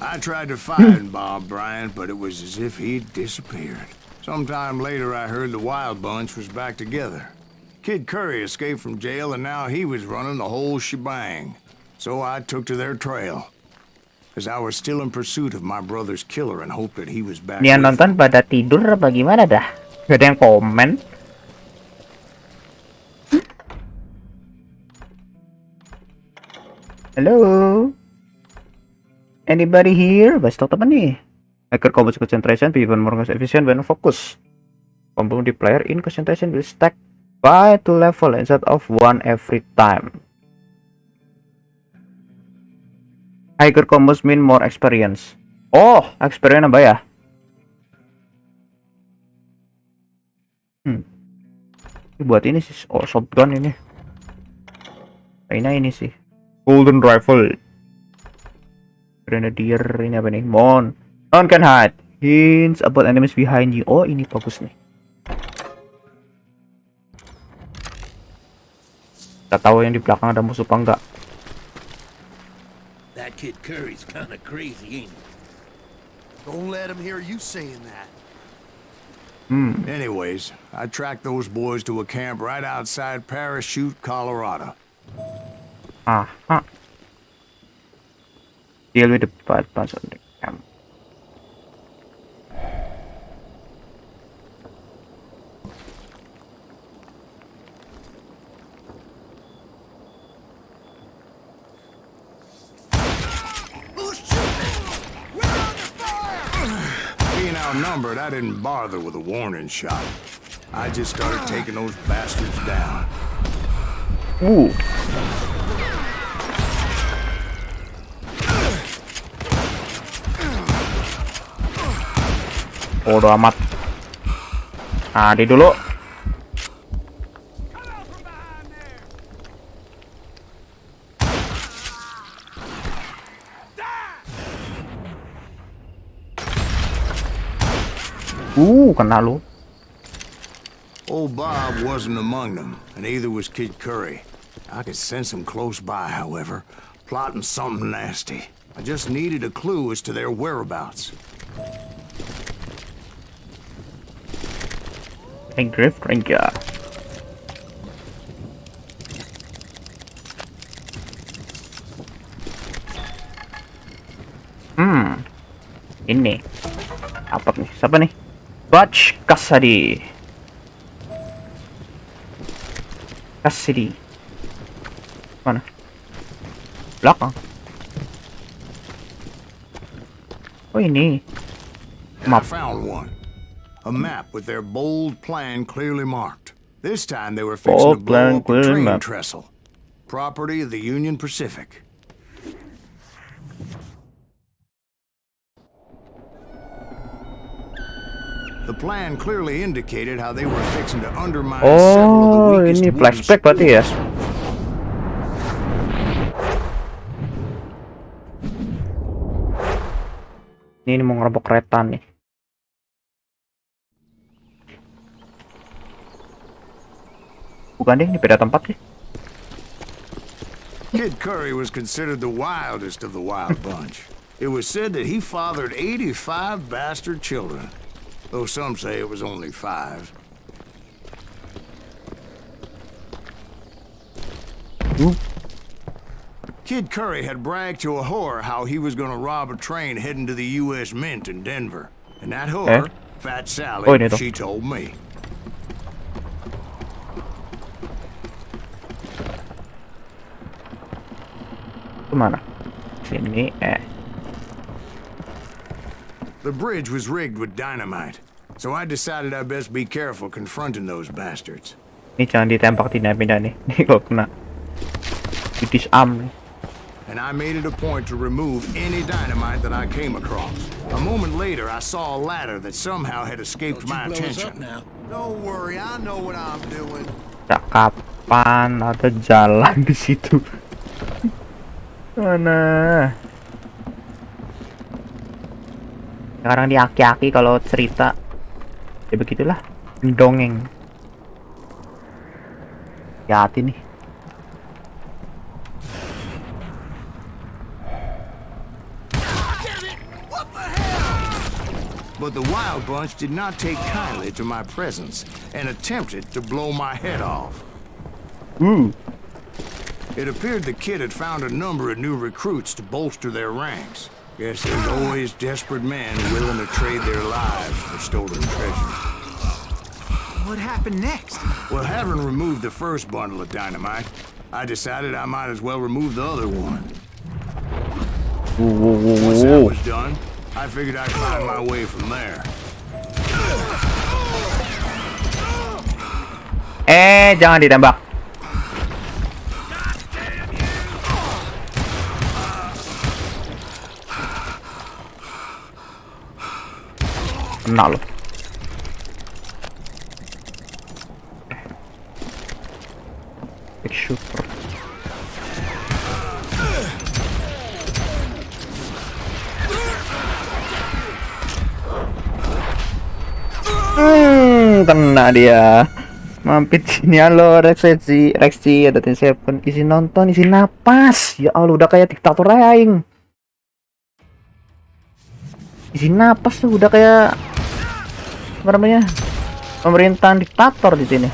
I tried to find Bob Bryant, but it was as if he'd disappeared. Sometime later, I heard the Wild Bunch was back together. Kid Curry escaped from jail, and now he was running the whole shebang. So I took to their trail, as I was still in pursuit of my brother's killer and hoped that he was back. Yang nonton pada tidur apa gimana dah? Gak ada yang komen. Hello? Anybody here? Best teman nih. Hacker combos concentration be even more efficient when focus. Combo the player in concentration will stack by 2 level instead of 1 every time. Hacker combos mean more experience. Oh, experience apa ya? Ini buat ini sih. Oh, shotgun ini. Ini sih. Golden rifle. Grenadier ini apa nih? Mon can hide. Hints about enemies behind you. Oh, ini bagus nih. Kita tahu yang di belakang ada musuh apa enggak. That kid Curry's kind of crazy, ain't he? Don't let him hear you saying that. Anyways, I tracked those boys to a camp right outside Parachute, Colorado. Deal with the bad parts of the camp. Being outnumbered, I didn't bother with a warning shot. I just started taking those bastards down. Bodo amat. Di dulu. Kena lu. Old Bob wasn't among them, and neither was Kid Curry. I could sense him close by, however, plotting something nasty. I just needed a clue as to their whereabouts. Grave Ranger. Ini apa nih? Siapa nih? Butch Cassidy. Mana? Belakang. Oh ini. I found one. A map with their bold plan clearly marked. This time they were fixing to Bold blow plan up the clearly train mapped. trestle. Property of the Union Pacific. The plan clearly indicated how they were fixing to undermine several of the Oh, weakest ini wooden flashback berarti ya. spurs. Ini mau ngerombok kereta nih. Bukan deh, ini beda tempat sih. Kid Curry was considered the wildest of the wild bunch. It was said that he fathered 85 bastard children, though some say it was only 5. Kid Curry had bragged to a whore how he was going to rob a train heading to the U.S. Mint in Denver. And that whore, Fat Sally, Oh, ini tuh. she told me. Kemana? Sini, The bridge was rigged with dynamite, so I decided I'd best be careful confronting those bastards. Ini jangan ditembak pindah-pindah nih. Nih kok kena. Di disarm nih. And I made it a point to remove any dynamite that I came across. A moment later, I saw a ladder that somehow had escaped my attention. Don't worry, I know what I'm doing. Ya, kapan ada jalan di situ? Mana? Sekarang di aki-aki kalau cerita ya begitulah, mendongeng. Hati nih. But the wild bunch did not take kindly to my presence and attempted to blow my head off. It appeared the kid had found a number of new recruits to bolster their ranks. Guess there's always desperate men willing to trade their lives for stolen treasure. What happened next? Well, having removed the first bundle of dynamite, I decided I might as well remove the other one. Once that was done, I figured I'd find my way from there. Jangan ditembak. Kena loh. Big shooter. Kena dia. Mampir sini, halo Rexi, ada T7, isi nonton, isi napas. Ya Allah, udah kayak diktator aing. Isi napas tuh udah kayak apa namanya? Pemerintahan diktator di sini.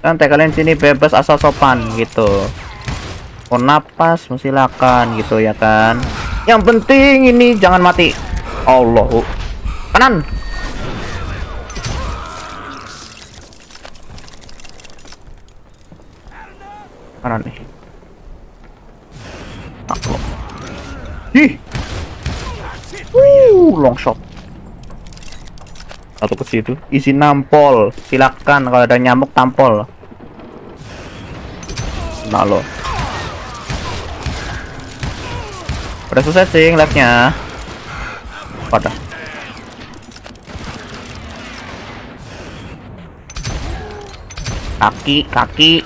Santai kalian sini bebas asal sopan gitu. Mau napas, silakan gitu ya kan. Yang penting ini jangan mati. Allah. Kanan. Kanan nih. Aku. Ih. Long shot. Satu ke situ. Isi nampol. Silakan kalau ada nyamuk tampol. Nah lo. Udah selesai sih live-nya. Pada. Kaki.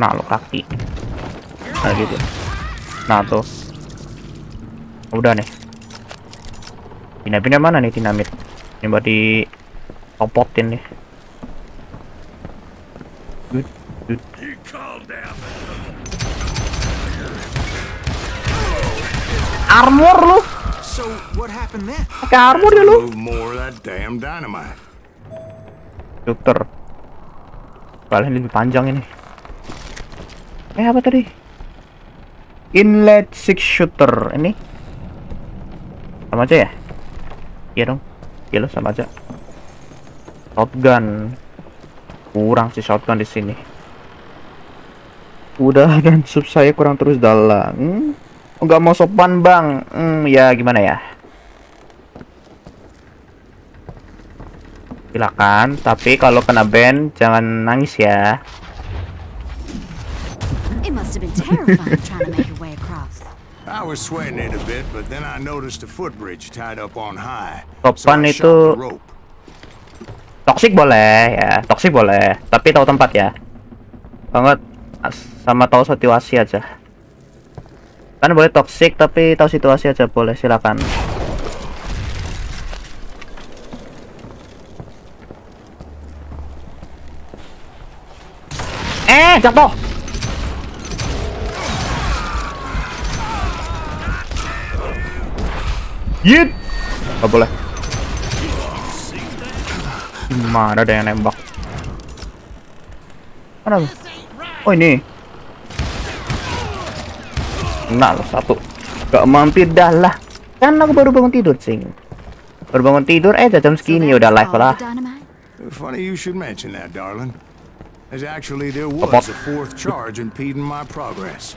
Nah lo kaki. Nah gitu. Nah tuh. Udah nih. Pindah-pindah mana nih dinamit? Coba di topotin nih. Good. Armor lu. So what happened then? Pakai armor ya lu. More of that damn dynamite. Dokter. Kalian lebih panjang ini. Apa tadi? Inlet six shooter ini. Sama aja ya? Iya dong. Iya loh, sama aja. Shotgun. Kurang sih shotgun di sini. Udah, dan sub saya kurang terus dalam. Nggak mau sopan bang. Ya gimana ya? Silakan, tapi kalau kena ban jangan nangis ya. It must have been terrifying trying to make your way across. I was sweating it a bit, but then I noticed a footbridge tied up on high. Sopan I itu shot the rope. toksik boleh ya, toksik boleh, tapi tahu tempat ya. Banget sama tahu situasi aja. Kan boleh toksik tapi tahu situasi aja boleh, silakan. Jatuh. Yit. Gak boleh. Mana ada yang nembak? Mana? Oh ini. Nah, satu. Gak mampir dah lah. Kan aku baru bangun tidur, sing. Baru bangun tidur, jam segini udah live lah. Funny you should mention that, darling. As actually there was a fourth charge impeding my progress.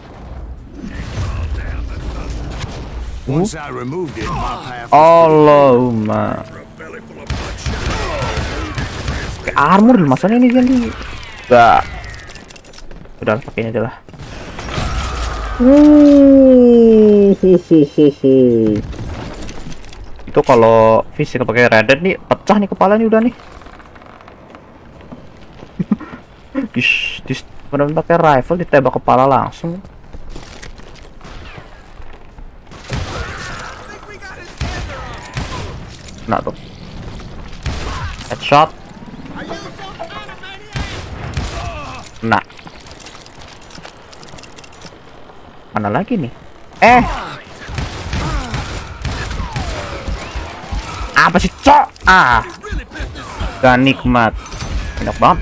Once I removed it, my path was Allahumma. Armor di masanya ini jadi. Enggak. Udah pakainya aja lah. Itu kalau fisik pakai Red nih pecah nih kepala nih udah nih. Bener-bener pakai rifle ditembak kepala langsung. Nah tuh. Headshot. Nah. Mana lagi nih? Apa sih, cok? Gak nikmat. Enak banget.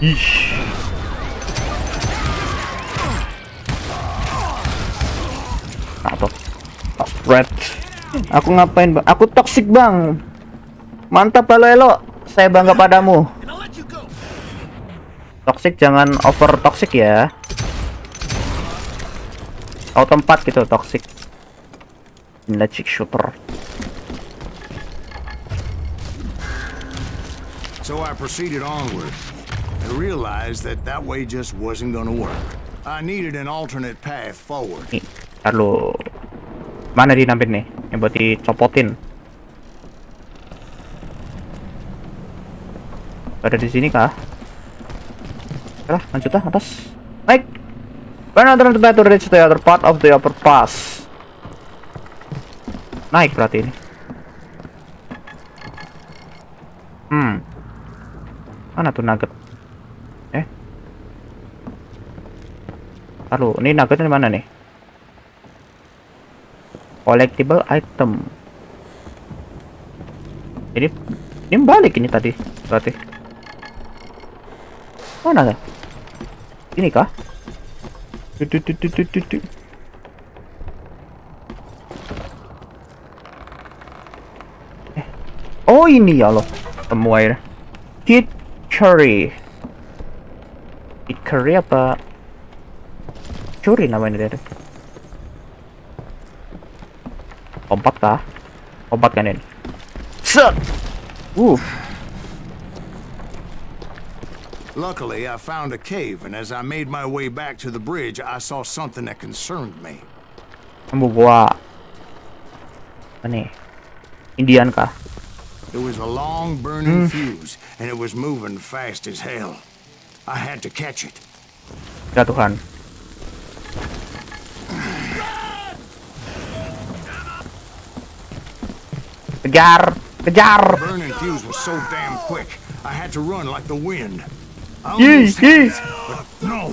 Ish. Atau spread. Aku ngapain bang? Aku toxic bang. Mantap halo elo. Saya bangga padamu. Toxic jangan over toxic ya. Tahu tempat gitu toxic. Magic shooter. So I proceeded onward. I realized that way just wasn't gonna work. I needed an alternate path forward. Nih, lalu mana di nampin nih yang buat dicopotin? Ada di sini kah? Lah, lanjut lah atas. Naik. When I turn to reach the other part of the upper pass. Naik berarti ini. Mana tuh nugget? Lalu, ini nuggetnya mana nih? Collectible item. Ini balik ini tadi berarti. Mana ya? Ini kah? Oh ini ya Allah. Temu air. Kid curry. Kid curry apa? Curi namanya dia. Kompat kah? Kompat kan ini? Set. Luckily, I found a cave, and as I made my way back to the bridge, I saw something that concerned me. Kamu gua. Ini Indian kah? It was a long burning fuse, and it was moving fast as hell. I had to catch it. Ya Tuhan. Kejar, kejar. The burning fuse was so damn quick, I had to run like the wind. I almost had it, but no.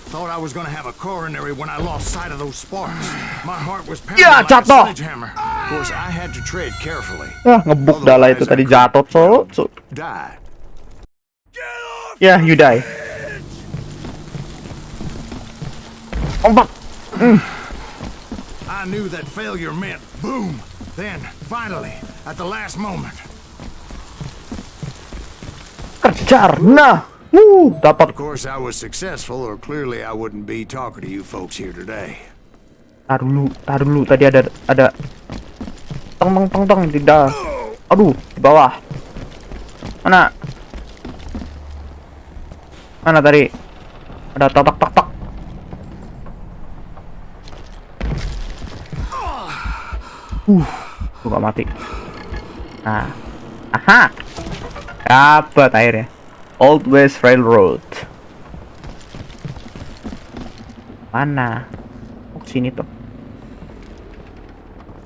Thought I was gonna have a coronary when I lost sight of those sparks. My heart was pounding like a sledgehammer. Of course, I had to tread carefully. Ngebuk dala itu tadi jatuh, so. Die. Yeah, you die. Ompak. I knew that failure meant boom. Then, finally, at the last moment. Kejar, nah. Dapat. Of course, I was successful, or clearly I wouldn't be talking to you folks here today. Tar dulu. Tadi ada tong tidak. Aduh, di bawah. Mana tadi? Ada tak. Gua gak mati. Nah. Aha. Dapat airnya. Old West Railroad. Mana? Oh, sini tuh.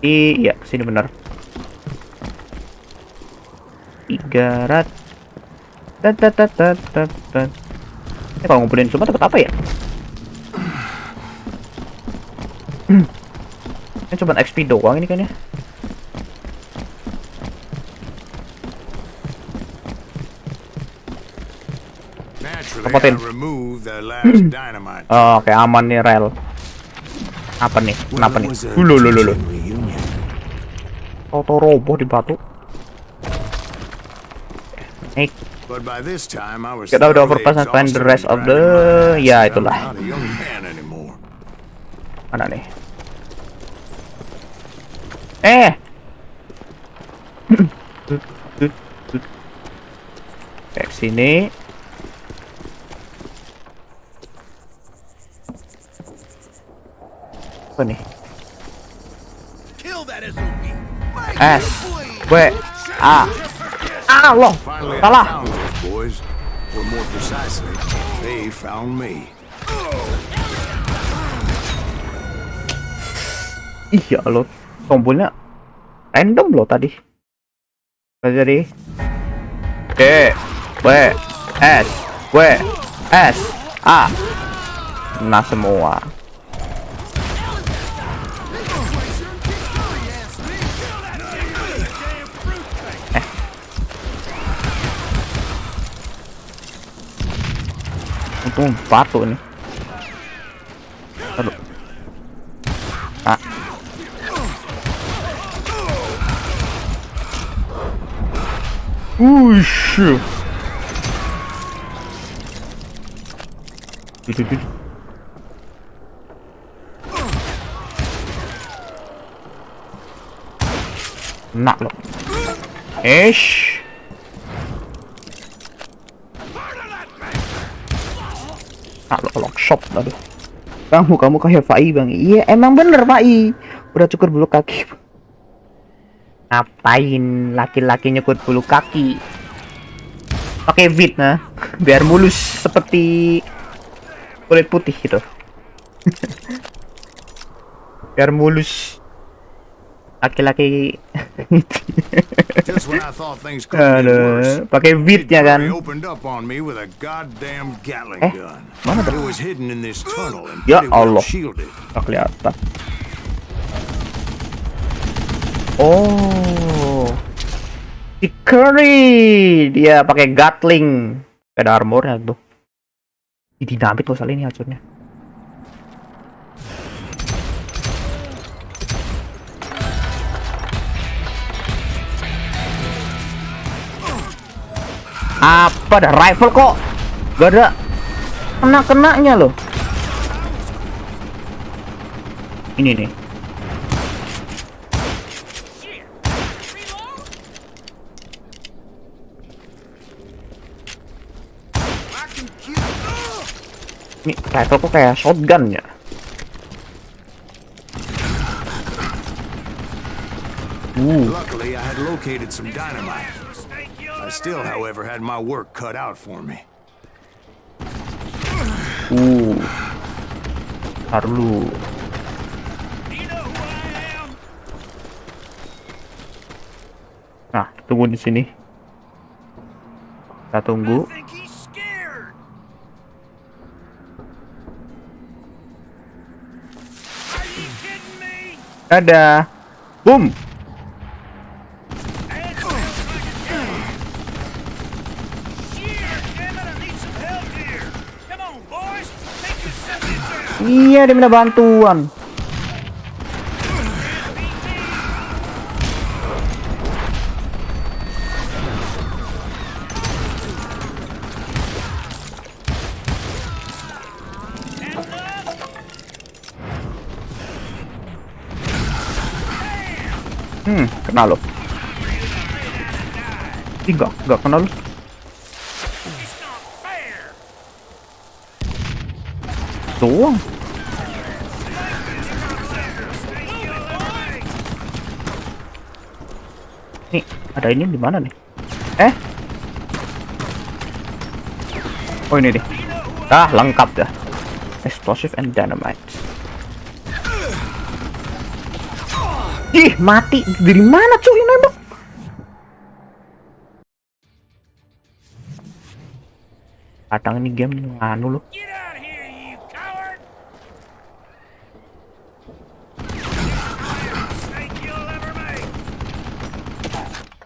Iya, sini bener. 300. Ini kalau ngumpulin semua dapat apa ya? Ini cuma XP doang ini kan ya. Tempatin. Oh, oke, aman nih rel. Apa nih? Kenapa nih? Lu. Auto roboh di batu. Naik. Kita udah overpass and find the rest of the... Ya, itulah. Mana nih? Kayak sini. Apa nih? S W A. Loh, salah. Iya lo, tombolnya random lo tadi. Jadi D W S W S A. Nah semua. Untung batu nih. Aduh. Ush. Nak lo. Ish. Nak lo lockshot aduh. Kamu kayak Fai bang. Iya emang bener Fai. Udah cukur bulu kaki. Ngapain laki-laki nyukur bulu kaki? Pakai wig nah, biar mulus seperti kulit putih gitu. Biar mulus laki-laki. Pakai wignya kan. Mana tuh? Ya Allah, tak kelihatan. Oh, Curry dia pakai Gatling, ada armornya tuh. Di dinamit loh soal ini hancurnya. Apa dah rifle kok gak ada kena-kenanya loh. Ini nih. Ini rifle kok kayak shotgun ya. Luckily, I had located some dynamite. I still, however, had my work cut out for me. Harlu. Nah, tunggu di sini. Kita tunggu. Ada. Boom. Iya, dia minta bantuan. Kena lo. Ih, enggak kena lo. Doang. Nih, ada ini di mana nih? Oh, ini deh. Lengkap dah. Explosive and dynamite. Ih, mati. Dari mana cuy nembak? Kadang ini game nganu loh.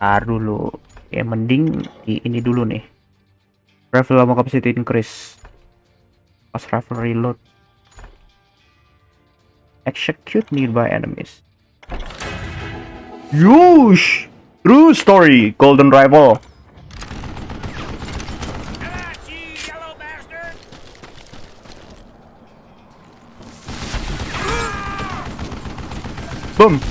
Taruh lo. Ya mending di ini dulu nih. Rifle ammo capacity increase. Pas rifle reload. Execute nearby enemies. Yush! True story, golden rifle. Boom.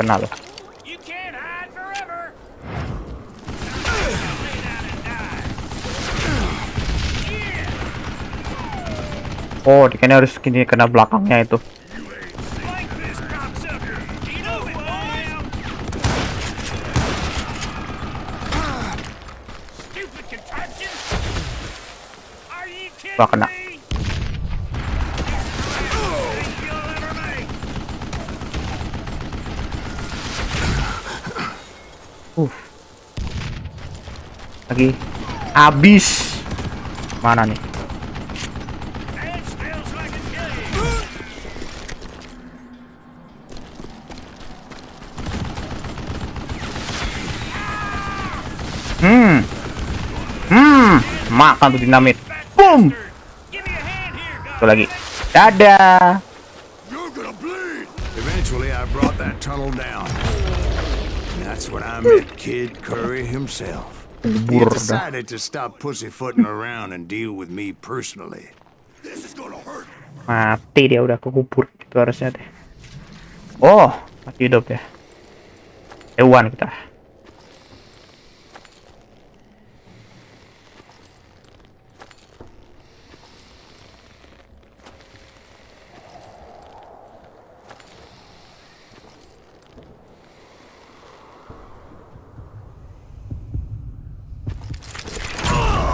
Kena loh. Oh, kayaknya harus gini kena belakangnya itu. Wah, kena. Lagi habis. Mana nih? Makan tuh dinamit. Boom. Tuh lagi. Dadah. Eventually, I brought that tunnel down. And that's when I met Kid Curry himself. He decided to stop pussyfooting around and deal with me personally. This is gonna hurt. Mati dia udah kekubur gitu harusnya deh. Oh, masih hidup ya. Hewan kita.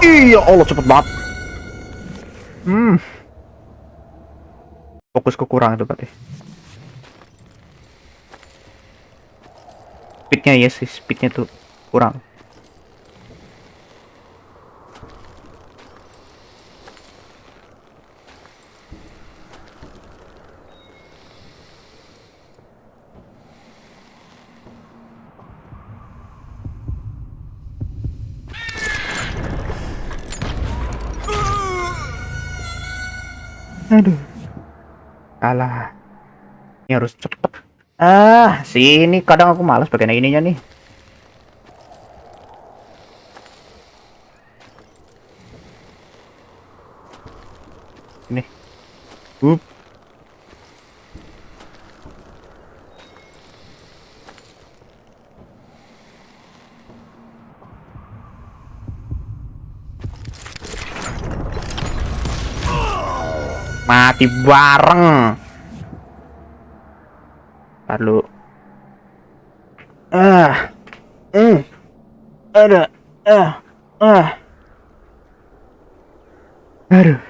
Iya Allah, cepet banget. Fokus kekurang itu berarti. Speednya ya sih, speednya tuh kurang. Aduh, kalah. Ini harus cepet. Sini kadang aku malas bagian ininya nih. Ini. Mati bareng. Lalu aduh.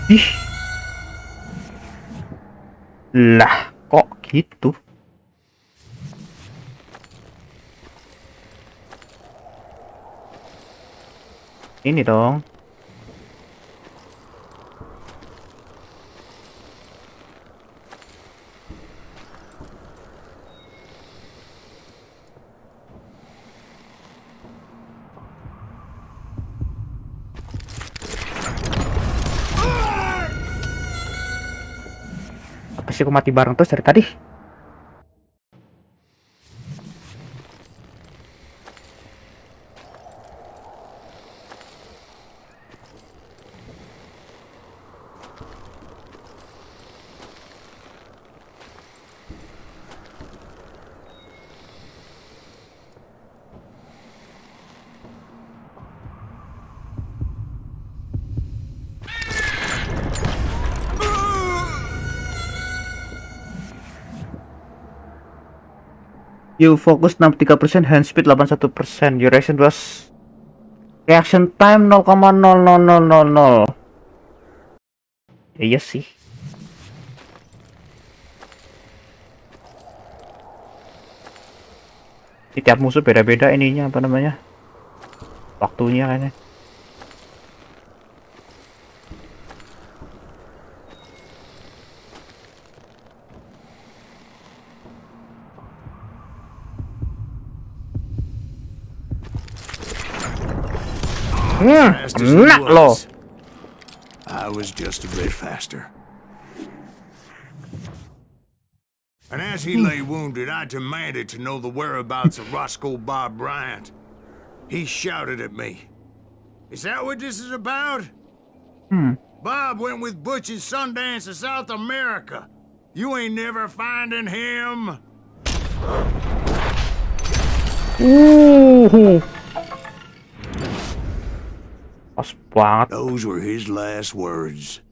Ih, Lah, kok gitu? Ini dong. Apa sih, kok mati bareng terus dari tadi? You focus 63%, hand speed 81%, duration was reaction time 0,00000. Ya, iya sih. Di tiap musuh beda-beda ininya, apa namanya, waktunya kayaknya. Fast as he Enak loh. was, I was just a bit faster. And as he lay wounded, I demanded to know the whereabouts of Roscoe Bob Bryant. He shouted at me. Is that what this is about? Bob went with Butch and Sundance to South America. You ain't never finding him. Pas banget. Those were his last words.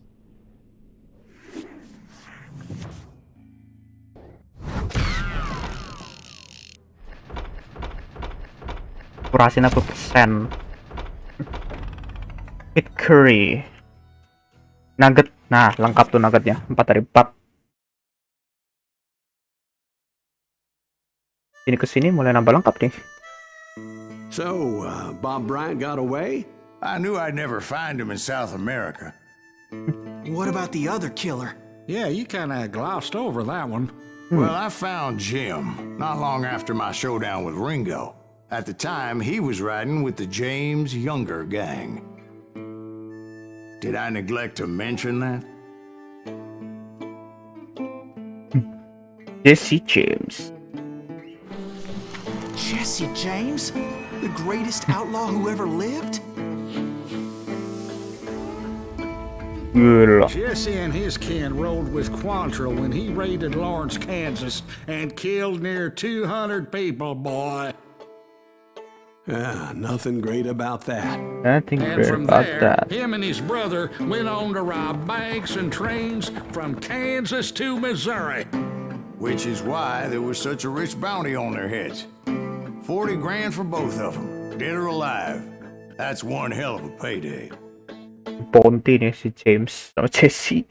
Kurasi 60%. Hit curry. Nugget. Nah, lengkap tuh nuggetnya. 4 dari 4. Ini kesini mulai nambah lengkap nih. So, Bob Bryant got away? I knew I'd never find him in South America. What about the other killer? Yeah, you kind of glossed over that one. Well, I found Jim not long after my showdown with Ringo. At the time, he was riding with the James Younger gang. Did I neglect to mention that? Jesse James. Jesse James? The greatest outlaw who ever lived? Gila. Jesse and his kin rode with Quantrill when he raided Lawrence, Kansas, and killed near 200 people, boy. Nothing great about that. Nothing And great from about there, that. him and his brother went on to rob banks and trains from Kansas to Missouri. Which is why there was such a rich bounty on their heads. 40 grand for both of them, dead or alive. That's one hell of a payday. Bounty nih si James sama Jesse.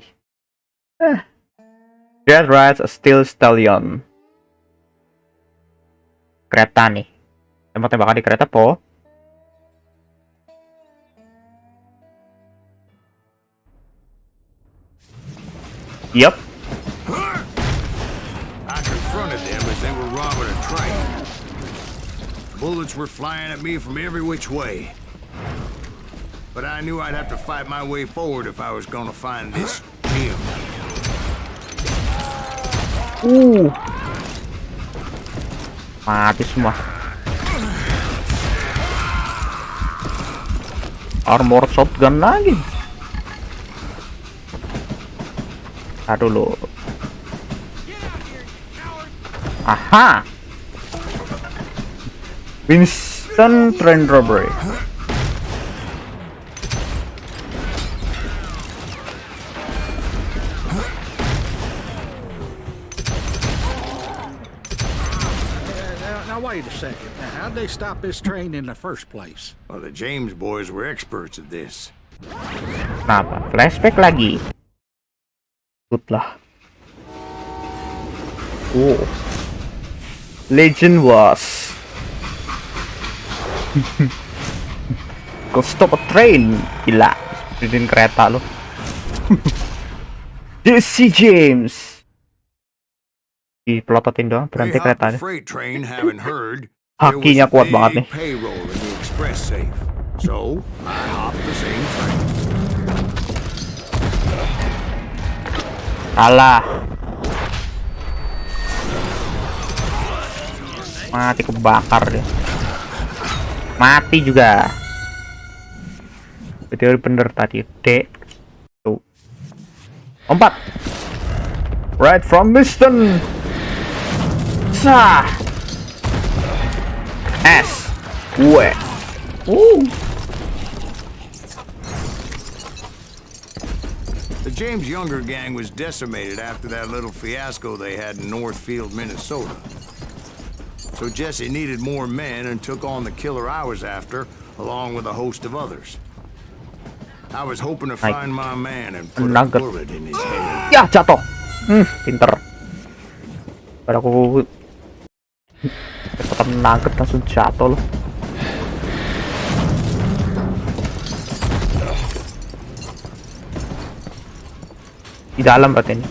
That rides a steel stallion. Kereta nih. Tembak-tembakan di kereta po. Yup. I confronted them as they were robbing a train. Bullets were flying at me from every which way. But I knew I'd have to fight my way forward if I was gonna find this Jim. Mati semua. Armor shotgun lagi. Aduh lo. Aha. Winston train robbery. Now, wait a second. Now, how'd they stop this train in the first place? Well, the James boys were experts at this. Kenapa? Flashback lagi. Good lah. Oh. Legend was. Go stop a train. Gila. Speedin kereta lo. Jesse James. Dipelototin doang berhenti keretanya. Hakinya kuat banget nih. Salah. Mati kebakar dia. Mati juga. Betul bener tadi. D. Tuh. 4. Right from Miston. Sah. S. W. The James Younger gang was decimated after that little fiasco they had in Northfield, Minnesota. So Jesse needed more men and took on the killer I was after, along with a host of others. I was hoping to find my man and put a bullet in his head. Ya, jatuh. Pinter. Pada aku cepetan nugget langsung jatuh loh. Di dalam berarti ini.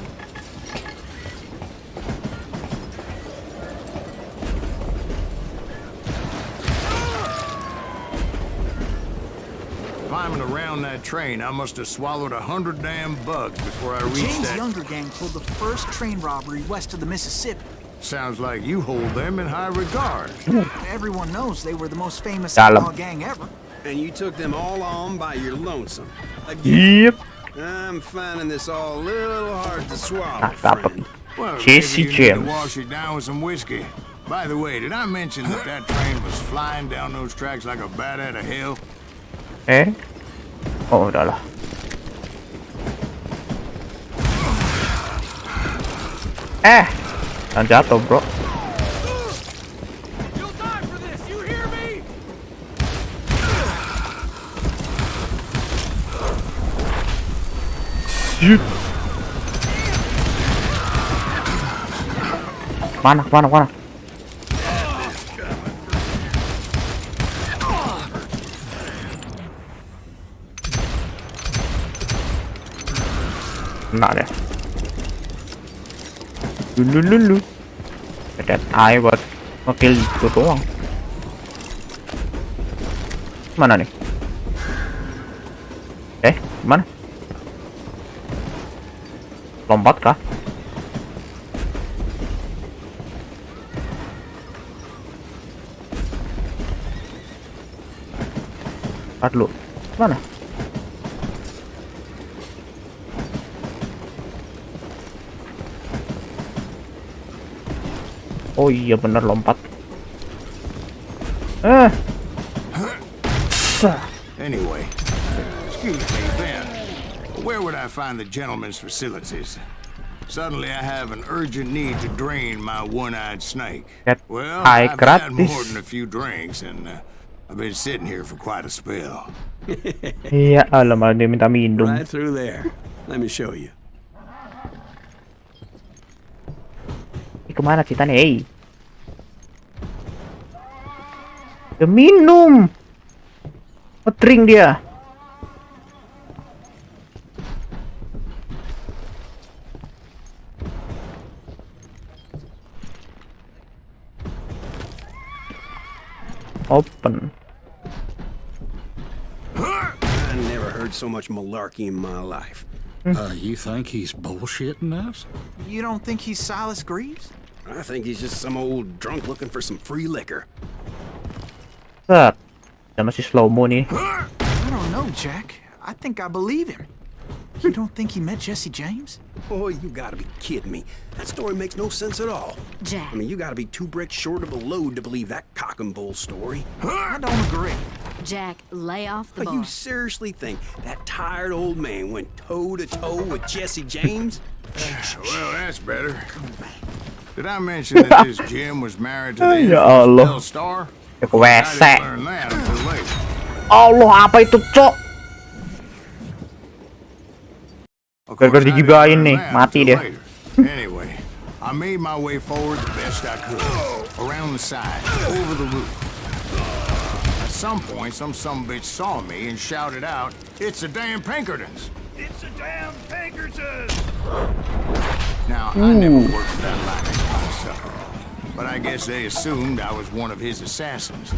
Climbing around that train, I must have swallowed 100 damn bugs before I reached James that. Younger gang pulled the first train robbery west of the Mississippi. Sounds like you hold them in high regard. Everyone knows they were the most famous outlaw gang ever. And you took them all on by your lonesome. Again. Yep. I'm finding this all a little hard to swallow, friend. Well, Jesse maybe you need to James. wash it down with some whiskey. By the way, did I mention that that train was flying down those tracks like a bat out of hell? Oh, udahlah. Jangan jatuh, bro. You'll die for this, you hear me? Shoot. Mana? Kena deh. Lulu. Ada air buat ngekill itu doang. Mana nih? Mana? Lompat kah? Dulu. Mana? Oh iya bener lompat. Anyway, excuse me, Ben. Where would I find the gentleman's facilities? Suddenly I have an urgent need to drain my one-eyed snake. Well, I've had more than a few drinks and I've been sitting here for quite a spell. Iya, malah dia minta minum. Right through there. Let me show you. Kemana kita nih? Dia minum. Ngedrink dia. Open. I never heard so much malarkey in my life. You think he's bullshitting us? You don't think he's Silas Greaves? I think he's just some old drunk looking for some free liquor. Set. Dia masih slow mo nih. I don't know, Jack. I think I believe him. You don't think he met Jesse James? Oh, you gotta be kidding me. That story makes no sense at all. Jack. I mean, you gotta be 2 bricks short of a load to believe that cock and bull story. I don't agree. Jack, lay off the You bar. seriously think that tired old man went toe-to-toe with Jesse James? Well, that's better. Did I mention that this Jim was married to the Ya infamous Allah. Belle Star? Ke WC. I didn't learn that until later. Allah, apa itu, Cok? Of Gara-gara course, I didn't digibahin learn nih, that mati until dia. later. Anyway, I made my way forward the best I could. Around the side, over the roof. At some point, some sumbitch saw me and shouted out, "It's the damn Pinkertons!" It's a damn Pinkerton! Now, I never worked for that lying kind of sucker. But I guess they assumed I was one of his assassins.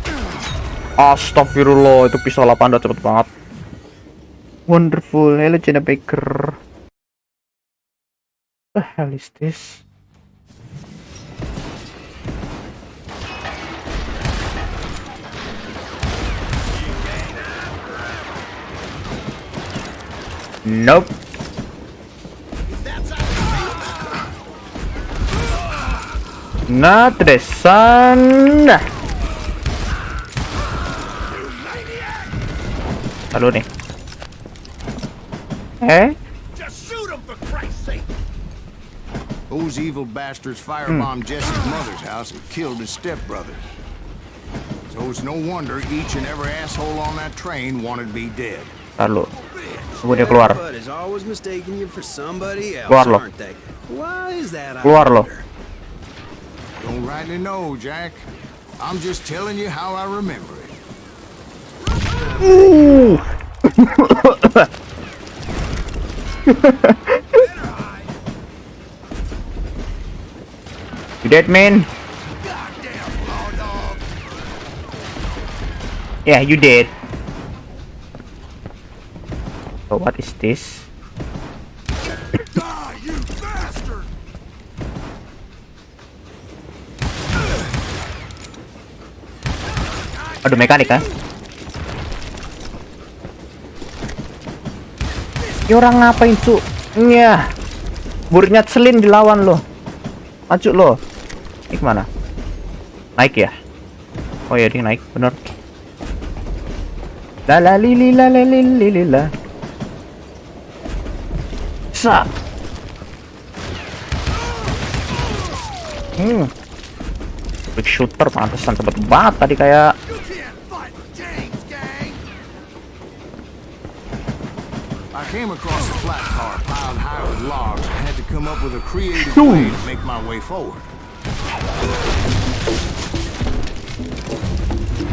Astagfirullah, itu pisau 8 udah cepet banget. Wonderful, hello Jenna Baker. The hell is this? Nope. Not the sun. Halo nih. Just shoot him for Christ's sake! Those evil bastards firebombed Jesse's mother's house and killed his stepbrother. So it's no wonder each and every asshole on that train wanted me dead. Halo. Tunggu dia keluar. But is always mistaking you for somebody else, Keluar lo. aren't they? Why is that? Keluar lo. Don't rightly know, Jack. I'm just telling you how I remember it. You dead, man? Yeah, you dead. So what is this? Die, you bastard! Aduh, mekanik kan? Ini orang ngapain, cu? Nyah. Muridnya selin dilawan lo. Maju lo. Ini kemana? Naik ya? Oh ya, dia naik, bener. Lalalililalalalilila. Sa. Quick shooter, pantesan cepet banget tadi kayak. You can't fight James, gang! I came across a flat car piled high with logs and had to come up with a creative way to make my way forward.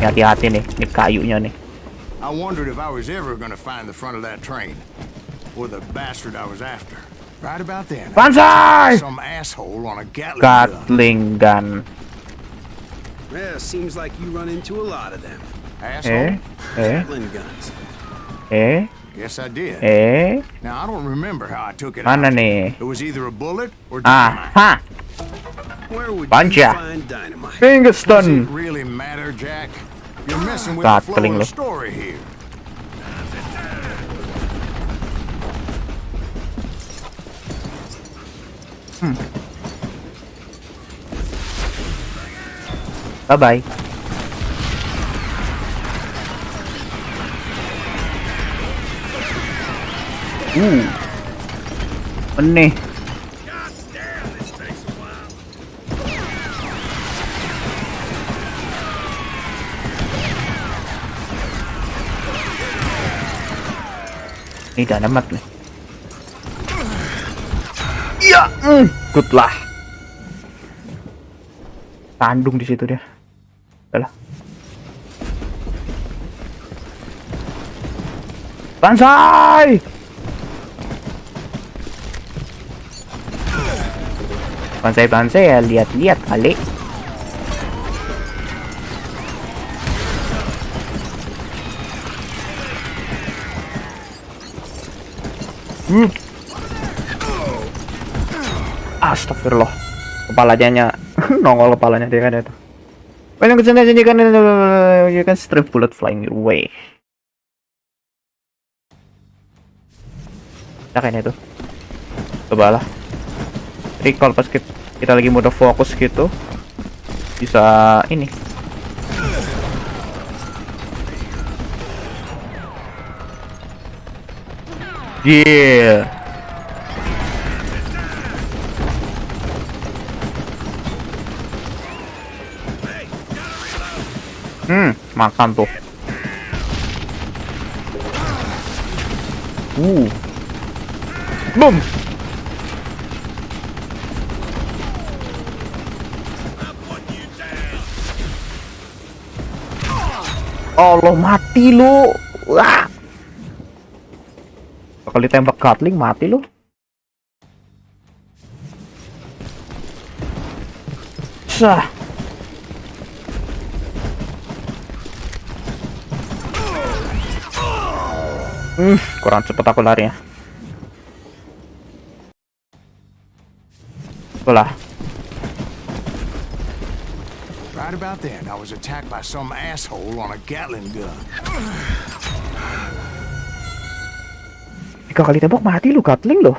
Hati-hati nih, ini kayunya nih. I wondered if I was ever going to find the front of that train, or the bastard I was after. Right about then, Banzai! some asshole on a Gatling gun. Gatling gun. Yeah, seems like you run into a lot of them. Asshole? Gatling guns. Yes, I did. Now, I don't remember how I took it Mana out. nih? It was either a bullet or dynamite. Aha. Where would Banja. you find dynamite? Does it Pinkerton. really matter, Jack? You're messing with the flow Gatling of lo. the story here. Bye bye. Aneh. God damn, this takes a while. Ini danamat nih. Ya, good lah. Tandung di situ dia. Udah lah. Banzai! Banzai ya, lihat-lihat kali. Astagfirullah. Kepalanya nongol kepalanya dia kan itu. Banyak kesana janjikan you can strip bullet flying your way. Nah kayaknya itu. Coba lah. Recall pas kita lagi mode fokus gitu. Bisa ini. Yeah. Makan tuh. Boom. Allah, mati lu. Wah. Bakal ditembak Gatling, mati lu. Sah. Kurang cepet aku larinya. Belah. Right about then, I was attacked by some asshole on a Gatling gun. 3 kali tembak mati lu Gatling loh.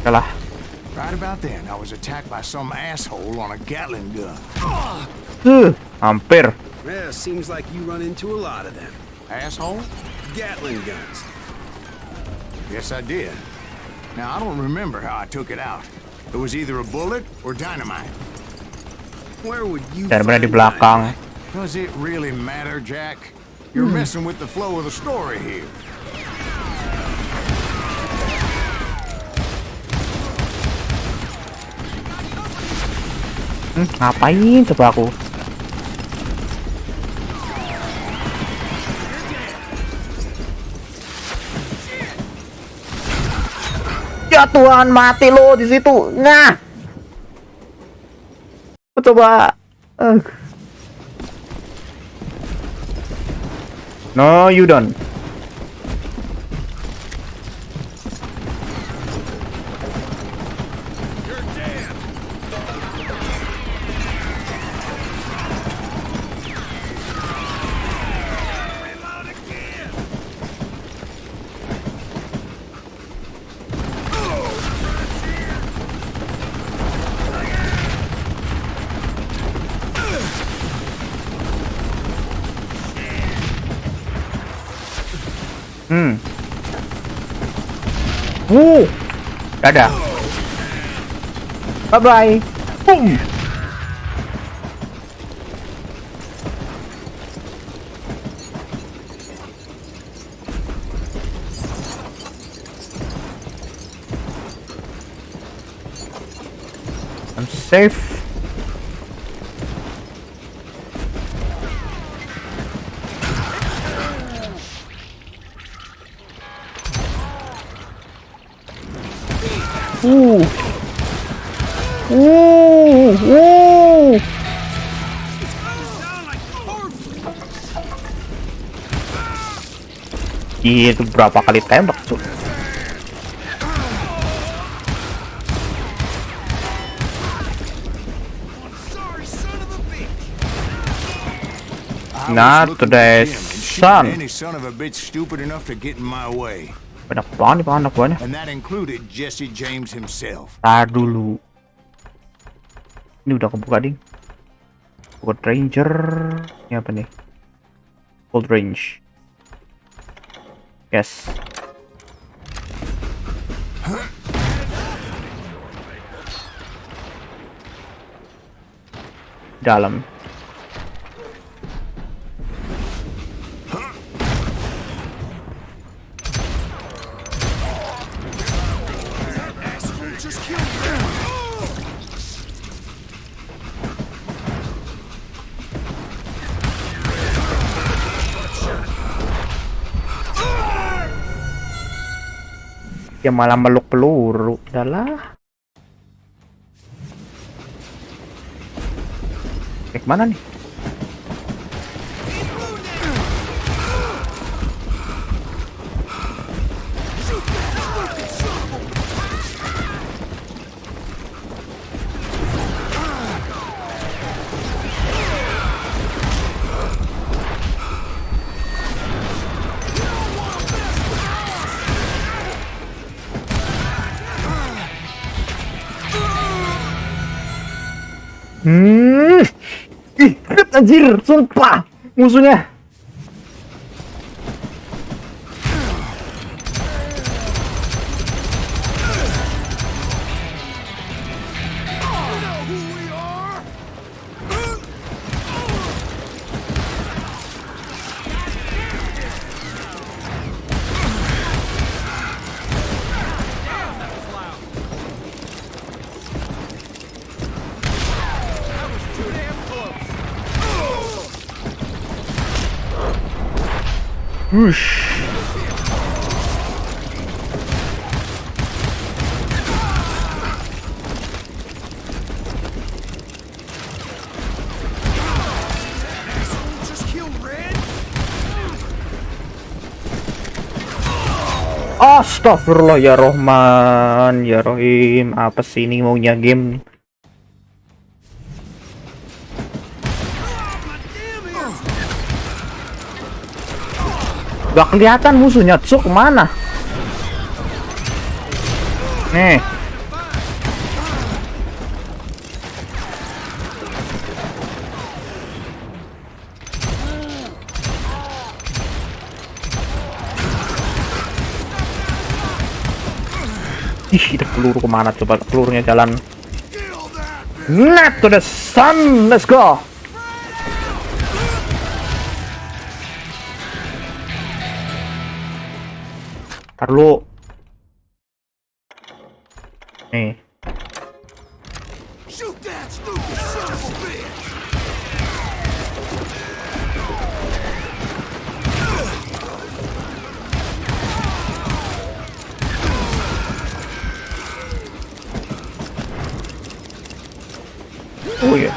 Kalah. Right about then, I was attacked by some asshole on a Gatling gun. Hampir. Yeah, seems like you run into a lot of them. Asshole? Gatling guns. Yes, I did. Now, I don't remember how I took it out. It was either a bullet or dynamite. Where would you Dan benar di find belakang. Does it really matter, Jack? You're messing with the flow of the story here. Ngapain coba aku? Ya Tuhan, mati lo di situ. Nah. Aku coba. No, you don't. Dadah. Bye bye. Boom. I'm safe. Itu berapa kali tembak tuh? Not today, son. Any son of a bitch stupid enough to get in my way. Banyak banget nih anak buahnya. And that included Jesse James himself. Tar dulu. Ini udah kebuka ding. Buat Ranger. Ini apa nih? Old Range. Yes. Dalam. Dia malah meluk peluru. Udahlah. Kayak mana nih? Ih, anjir, sumpah musuhnya. Wush. Astagfirullah ya Rahman ya Rahim. Apa sih ini maunya game? Gak kelihatan musuhnya, Cuk, kemana? Nih. Ih, itu peluru kemana? Coba pelurunya jalan. Net to the sun, let's go. Ntar lu. Nih. Shoot that stupid son of a bitch! Oh ya.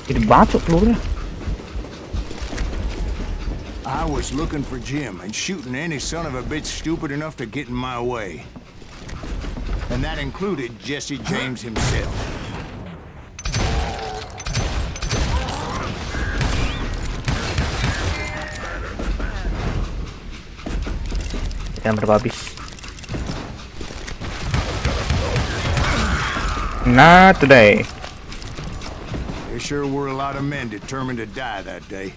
Jadi bacok pelurunya. I was looking for Jim and shooting any son of a bitch stupid enough to get in my way. And that included Jesse James himself. Yang berbabis. Not today. There sure were a lot of men determined to die that day.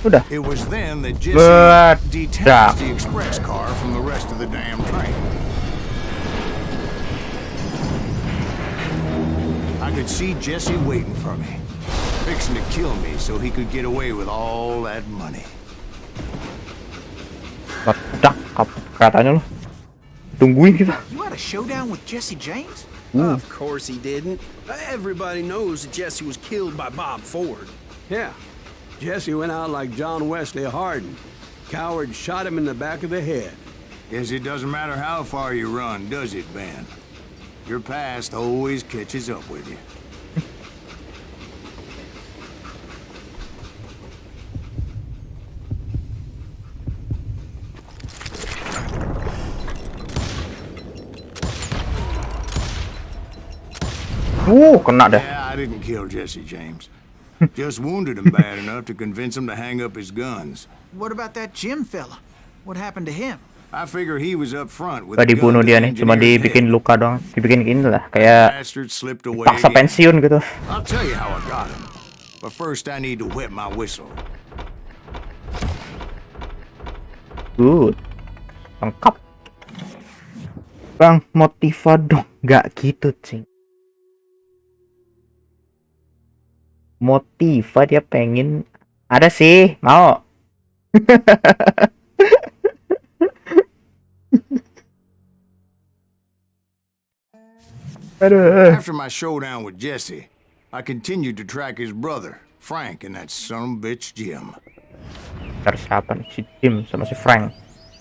Udah. It was then that Jesse detached the express car from the rest of the damn train. I could see Jesse waiting for me, fixing to kill me so he could get away with all that money. Ledak katanya loh. Tungguin kita. You had a showdown with Jesse James? Of course he didn't. Everybody knows that Jesse was killed by Bob Ford. Yeah. Jesse went out like John Wesley Hardin. Coward shot him in the back of the head. Guess it doesn't matter how far you run, does it, Ben? Your past always catches up with you. Kena deh. Yeah, I didn't kill Jesse James. Just wounded him bad enough to convince him to hang up his guns. What about that Jim fella? What happened to him? I figure he was up front with Gak the dibunuh gun dia nih, cuma dibikin luka doang, dibikin gini lah, kayak bastard slipped away paksa again. pensiun gitu. I'll tell you how I got him. But first I need to wet my whistle. Good. Lengkap. Bang, motiva dong. Gak gitu, cing. Motiva dia pengen. Ada sih, mau. After my showdown with Jesse, I continued to track his brother, Frank, and that son of a bitch Jim. Harus siapa nih? Si Jim sama si Frank.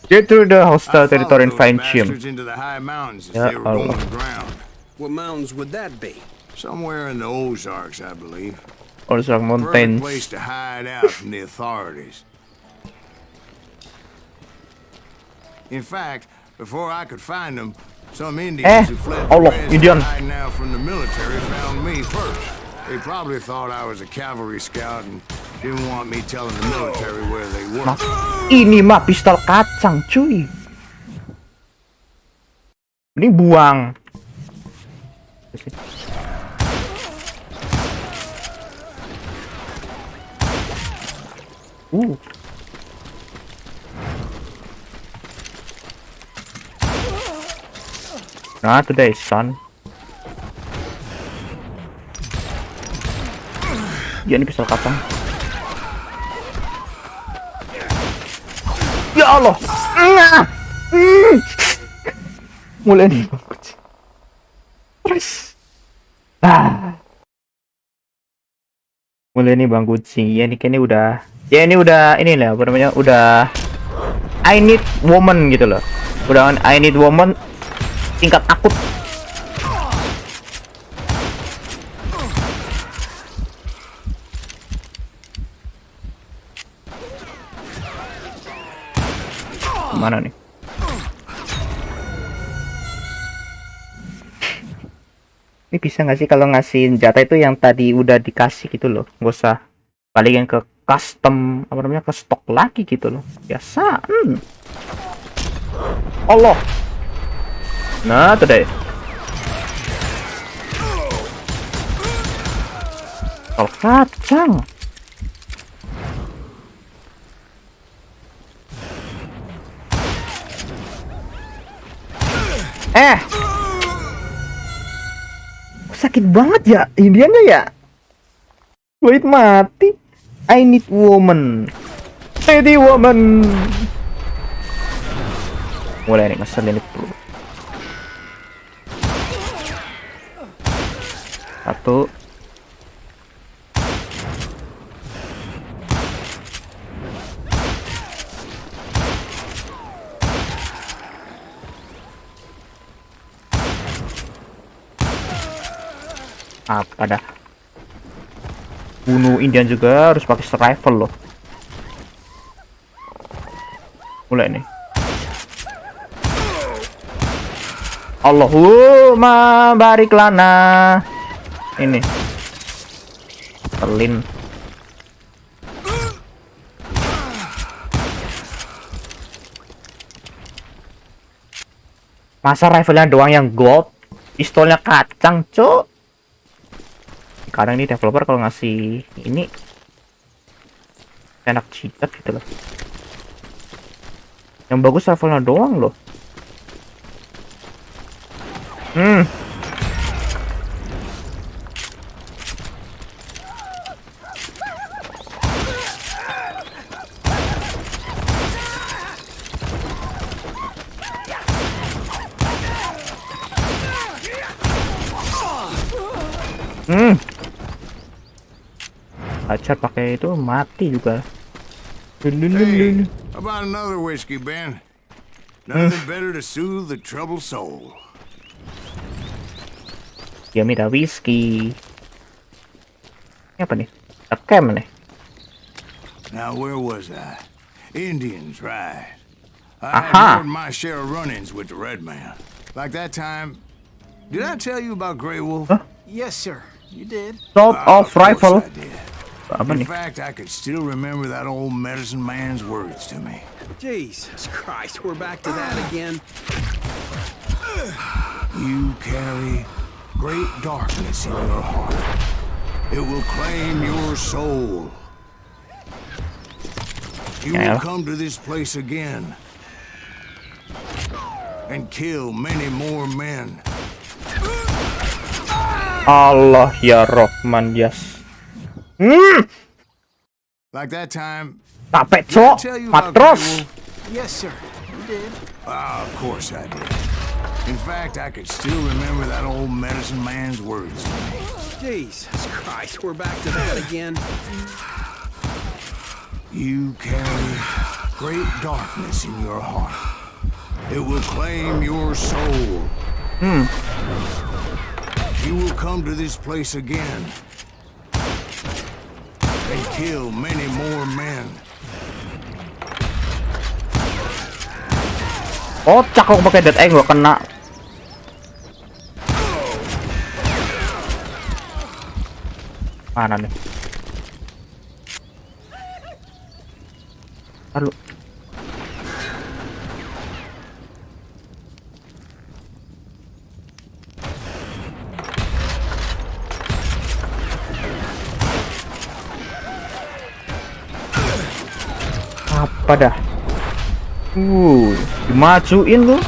Get to the hostile territory and find Jim. Into the high mountains as Ya they were going Allah. aground. What mountains would that be? Somewhere in the Ozarks, I believe. Ozark Perfect Mountains. place to hide out from the authorities. In fact, before I could find them, some Indians who fled the Allah, Reds Indian. and hiding out from the military found me first. They probably thought I was a cavalry scout and didn't want me telling the military where they were. Ini mah pistol kacang, cuy. Ini buang. Nah, today son. Ya, ini pistol kacang. Ya Allah. Mulai nih bang kucing. Terus. Mulai nih bang kucing. Ya ini kayaknya udah. Ya ini udah ini lah apa namanya, udah I need woman gitu loh. Udah I need woman tingkat akut. Mana nih? Ini bisa nggak sih kalau ngasih jatah itu yang tadi udah dikasih gitu loh, nggak usah balikin ke custom apa namanya, ke stok lagi gitu loh, biasa. Allah. Nah tuh deh. Oh kacang. Sakit banget ya Indiannya ya. Wait, mati. I need woman. Lady woman. Mulai nih ngeselin itu. Satu. Apa dah? Bunuh Indian juga harus pakai rifle loh. Mulai nih. Allahumma barik lana. Ini. Terlin. Masa rifle-nya doang yang gold, pistolnya kacang, cok. Kadang ini developer kalau ngasih ini enak cheater gitu loh. Yang bagus rifle-nya doang loh. Acar pakai itu mati juga. Hey, about another whiskey, Ben. Nothing better to soothe the troubled soul. Dia minta whisky. Ini apa nih? Camp nih. Now where was I? Indians, right? I Aha. had my share of run-ins with the red man. Like that time. Did I tell you about Grey Wolf? Huh? Yes, sir. You did. Sort of Of course rifle. I did. Apa In nih? fact, I could still remember that old medicine man's words to me. Jesus Christ, we're back to that again. You carry great darkness in your heart. It will claim your soul. You will come to this place again and kill many more men. Allah ya Rahman Yas. Like that time. Capek cok, matros. Yes, sir. You did. Of course I did. In fact, I could still remember that old medicine man's words to me. Jesus Christ, we're back to that again. You carry great darkness in your heart. It will claim your soul. You will come to this place again and kill many more men. Kocak kok pakai dead egg gua kena. Mana nih? Aduh. Apa dah? Dimajuin lu.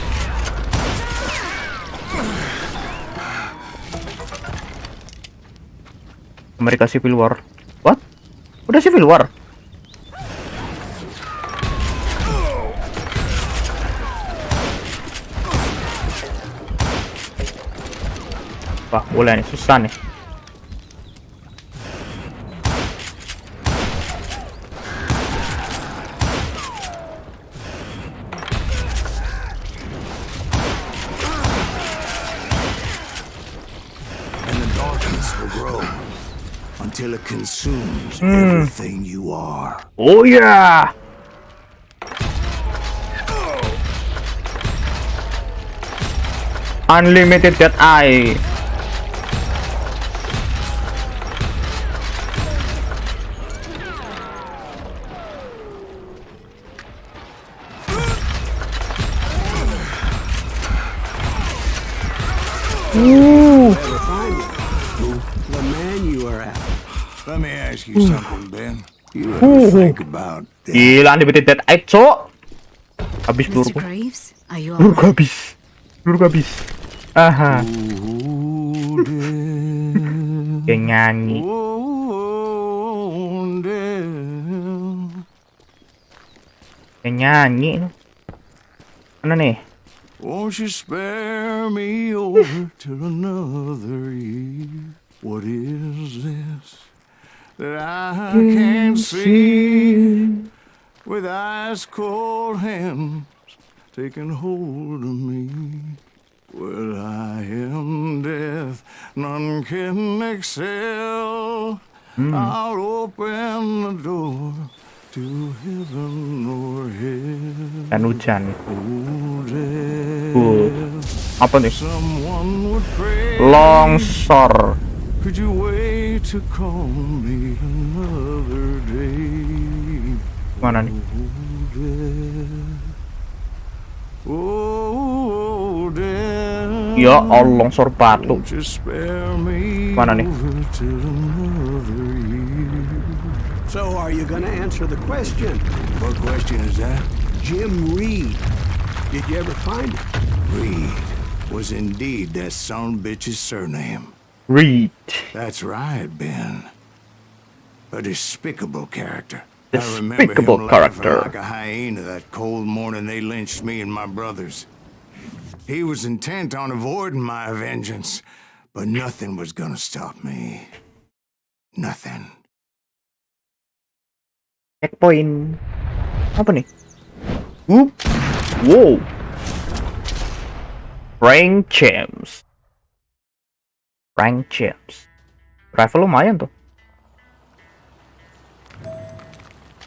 Amerika Civil War. What? Udah Civil War? Wah, boleh nih, susah nih. And the darkness will grow until it consumes everything you are. Oh yeah. Unlimited Dead Eye. Never find it. The man you are at. Let me ask you something, Ben. You ever think about that? Gila, Unlimited Dead Eye, cok. Habis Mr. peluru. Graves, are you Peluru alright? habis. Peluru habis. Aha. Kayak nyanyi. Kayak nyanyi. Mana nih? Won't you spare me over till another year? What is this that I can't see with ice cold hands taking hold of me? Well, I am death, none can excel. I'll open the door to heaven or hell. Dan hujan. Oh, death, Apa nih? someone would pray. Longsor. Could you wait to call me another day? Mana nih? Oh, death. Ya Allah, longsor batu. Won't you spare me Mana nih? over till another year? So are you gonna answer the question? What question is that? Jim Reed. Did you ever find him? Reed was indeed that son bitch's surname. Reed. That's right, Ben. A despicable character. Despicable I remember him character. laughing like a hyena that cold morning they lynched me and my brothers. He was intent on avoiding my vengeance, but nothing was gonna stop me. Nothing. Checkpoint. Apa nih? Wow. Rank Champs. Rank Champs. Rifle lumayan tuh.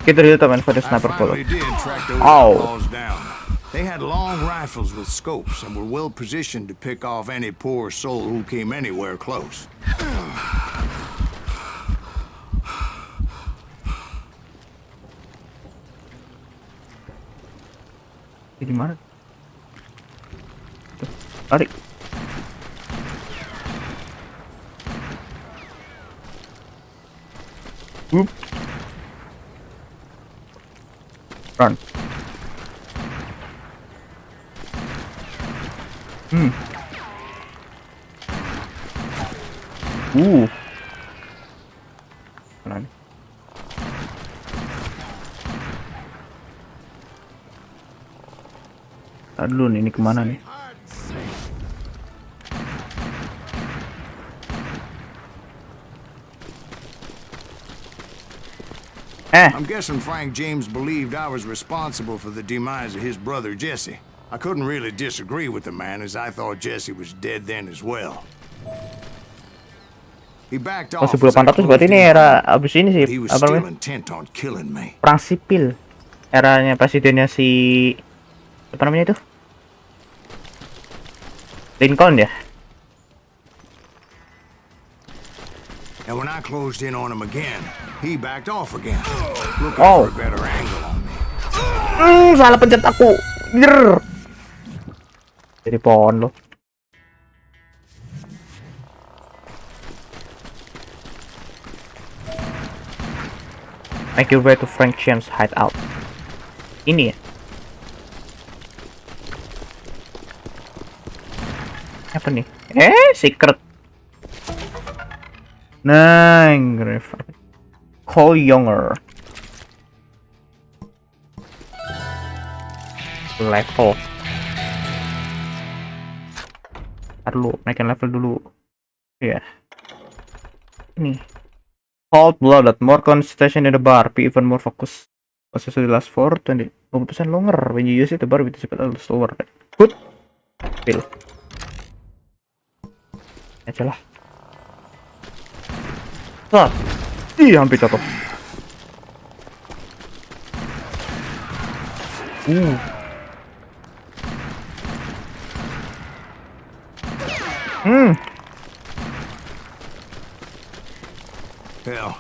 Kita lihat teman pada I sniper polo. finally did track those Ow. outlaws down. They had long rifles with scopes and were well positioned to pick off any poor soul who came anywhere close. Di mana? Tuh, tarik. Whoop. Run. Mana nih? Tadi dulu nih, ini kemana nih? I'm guessing Frank James believed I was responsible for the demise of his brother Jesse. I couldn't really disagree with the man, as I thought Jesse was dead then as well. He backed off. 1800 berarti ini era abis ini sih, He was apa still namanya? intent on killing me. Perang sipil. Eranya presidennya si apa namanya itu? Lincoln ya? And when I closed in on him again, he backed off again, looking Oh. for a better angle on me. Salah pencet aku. Jer. Jadi pohon loh. Make your way to Frank James hideout. Ini ya. Apa nih? Secret. Nah, Rifai. Younger. Level. Ntar dulu, naikin level dulu. Iya. Ini. Cold-blooded, more concentration in the bar, be even more focused. Possession last for 20% longer. When you use it, the bar will dissipate a little slower. Good. Fill. Aja lah. Ih, hampir jatuh. Hell,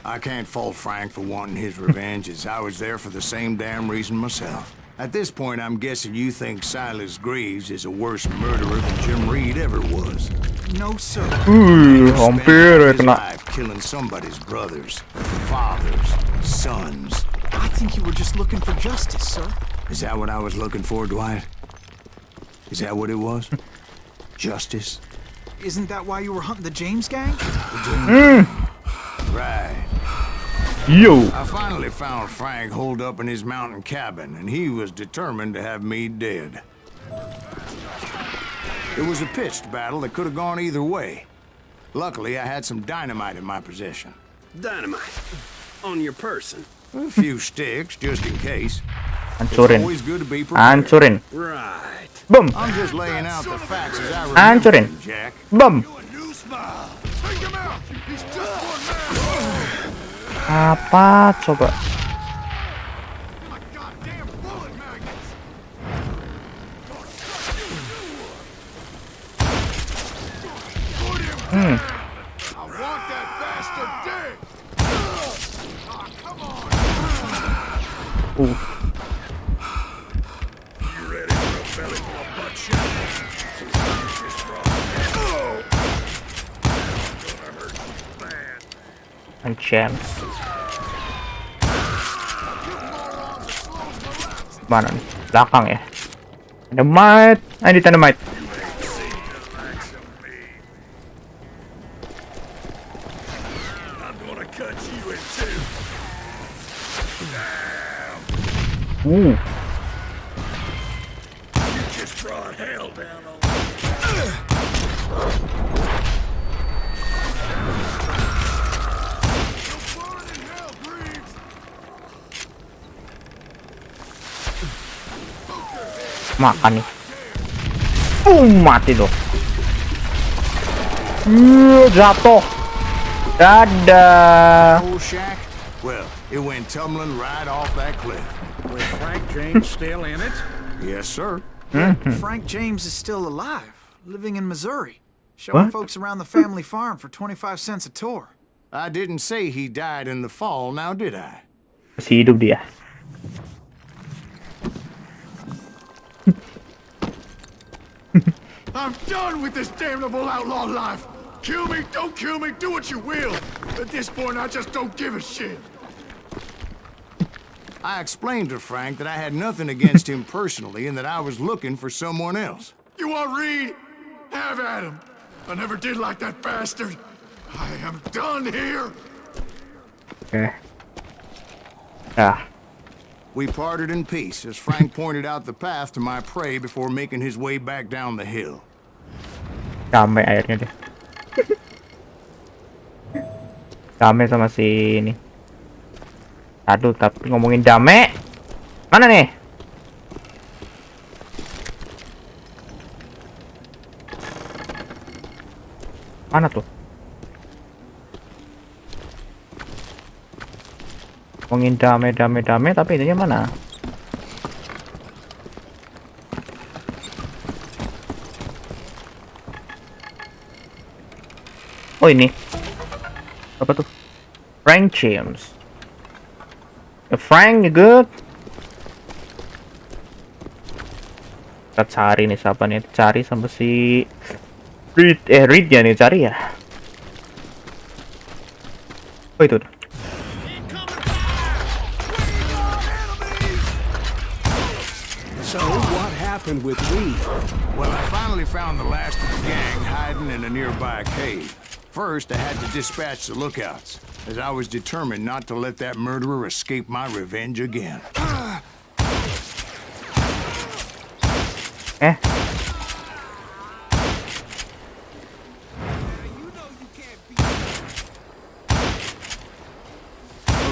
I can't fault Frank for wanting his revenge, as I was there for the same damn reason myself. At this point, I'm guessing you think Silas Greaves is a worse murderer than Jim Reed ever was. No, sir. Hampir ya His kena. life killing somebody's brothers, fathers, sons. I think you were just looking for justice, sir. Is that what I was looking for, Dwight? Is that what it was? Justice? Isn't that why you were hunting the James gang? Right. Yo. I finally found Frank holed up in his mountain cabin, and he was determined to have me dead. It was a pitched battle that could have gone either way. Luckily, I had some dynamite in my possession. Dynamite. On your person. A few sticks, just in case. It's Hancurin. always good to be prepared. Hancurin. Right. Boom. I'm just laying out the facts as I Hancurin. remember them, Jack. Boom. New smile. Take him out. He's just one man. Apa coba? My goddamn bullet magnets. I want that bastard dead. Ah, come on. You ready for a belly full of butt shot? Gonna hurt you bad. And chance. Mana nih? Belakang ya. Dynamite. Ini dynamite. I'm gonna cut you in two. Uh. You just brought hell down on me. You're burning hell, Greaves. Makan nih. Mati dong. Jatuh. Dadah. Old shack? Well, it went tumbling right off that cliff. With Frank James still in it? Yes, sir. Frank James is still alive, living in Missouri, showing What? folks around the family farm for 25 cents a tour. I didn't say he died in the fall, now did I? Masih hidup dia. I'm done with this damnable outlaw life. Kill me, don't kill me, do what you will. At this point, I just don't give a shit. I explained to Frank that I had nothing against him personally and that I was looking for someone else. You want Reed? Have at him. I never did like that bastard. I am done here. Oke. Nah. We parted in peace as Frank pointed out the path to my prey before making his way back down the hill. Damai airnya deh. Damai sama si ini. Aduh, tapi ngomongin damai. Mana nih? Mana tuh? Ngomongin damai, tapi ininya mana? Oh ini. Apa tuh? Frank James. Frank, you good? Kita cari nih siapa nih? Cari sama si Reed. Reed ya nih cari ya. Oh itu. what happened with Reed? Well, I finally found the last of the gang hiding in a nearby cave. First, I had to dispatch the lookouts, as I was determined not to let that murderer escape my revenge again.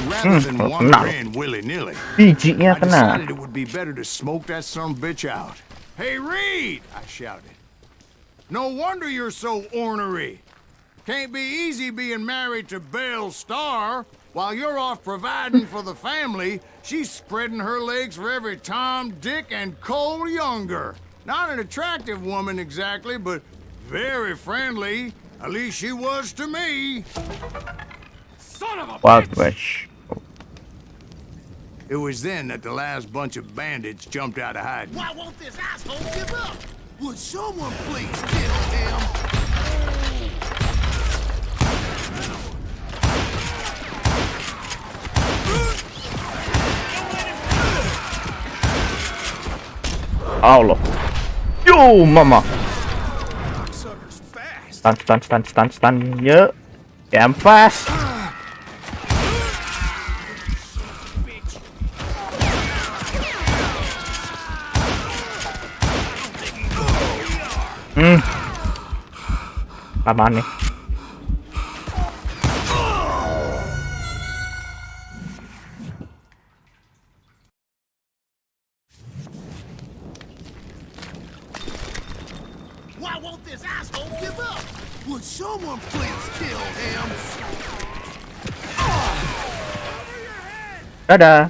Rather than wander in willy-nilly, I decided it would be better to smoke that sumbitch out. Hey, Reed! I shouted. No wonder you're so ornery. Can't be easy being married to Belle Starr. While you're off providing for the family, she's spreading her legs for every Tom, Dick, and Cole Younger. Not an attractive woman exactly, but very friendly. At least she was to me. Son of a bitch. It was then that the last bunch of bandits jumped out of hiding. Why won't this asshole give up? Would someone please kill him? Allah. Yo, mama. Sucker's fast. Stun. Yeah. Damn fast. Apaan nih? Why won't this asshole give up? Would someone please kill him? Dadah.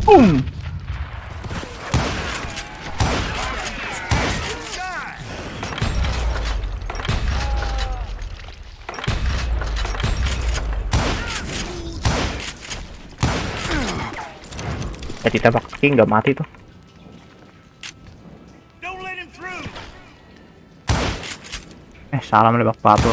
Boom. Ditembak kaki nggak mati tuh. Salah menebak batu.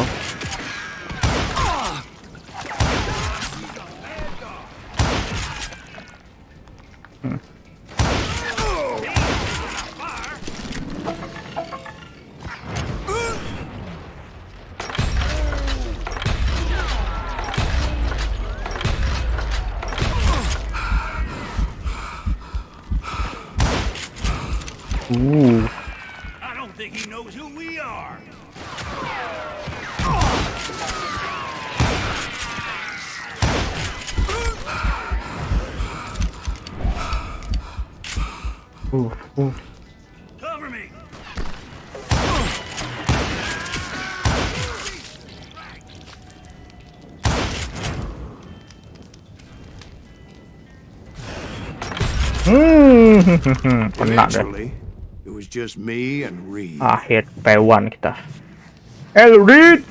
I don't think he knows who we are. Cover me. Eventually, it was just me and Reed. Akhir P1 kita. Hello, Reed.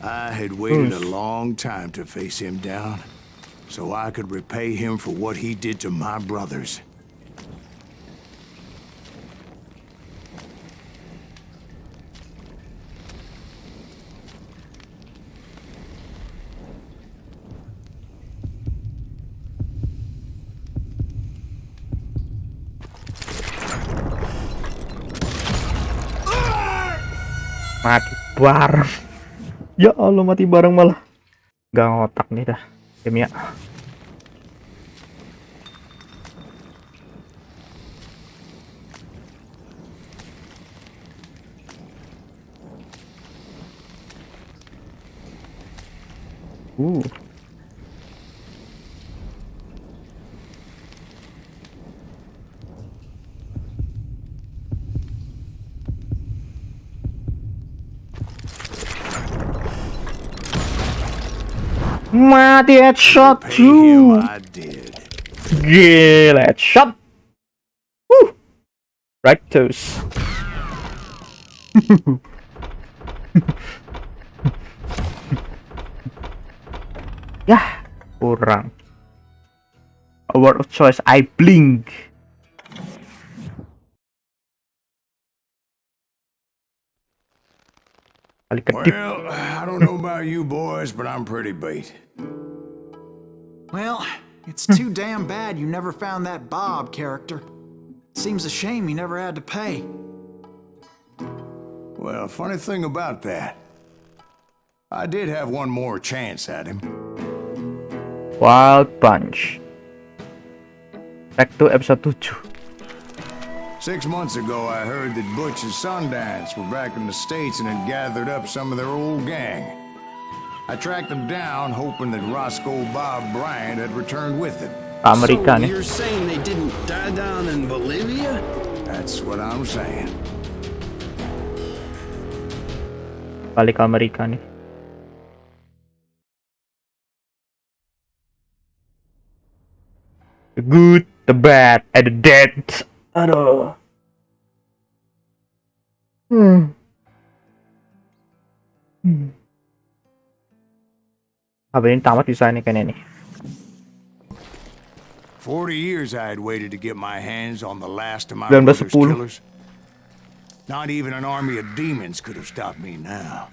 I had waited a long time to face him down, so I could repay him for what he did to my brothers. Mati bareng. Ya Allah, mati bareng malah. Gak ngotak nih dah game ya. Mati headshot tuh. Gila headshot. Right toes. Yah, kurang. A word of choice, I blink. Well, I don't know about you boys, but I'm pretty beat. Well, it's too damn bad you never found that Bob character. Seems a shame he never had to pay. Well, funny thing about that, I did have one more chance at him. Wild Punch. Back to episode 7. 6 months ago, I heard that Butch and Sundance were back in the States and had gathered up some of their old gang. I tracked them down, hoping that Roscoe Bob Bryant had returned with them. Amerika So nih. you're saying they didn't die down in Bolivia? That's what I'm saying. Balik ke Amerika nih. The good, the bad, and the dead. Aduh. Habis ini tamat bisa nih kayaknya nih. 40 years I had waited to get my hands on the last of my 1910. brother's killers. Not even an army of demons could have stopped me now.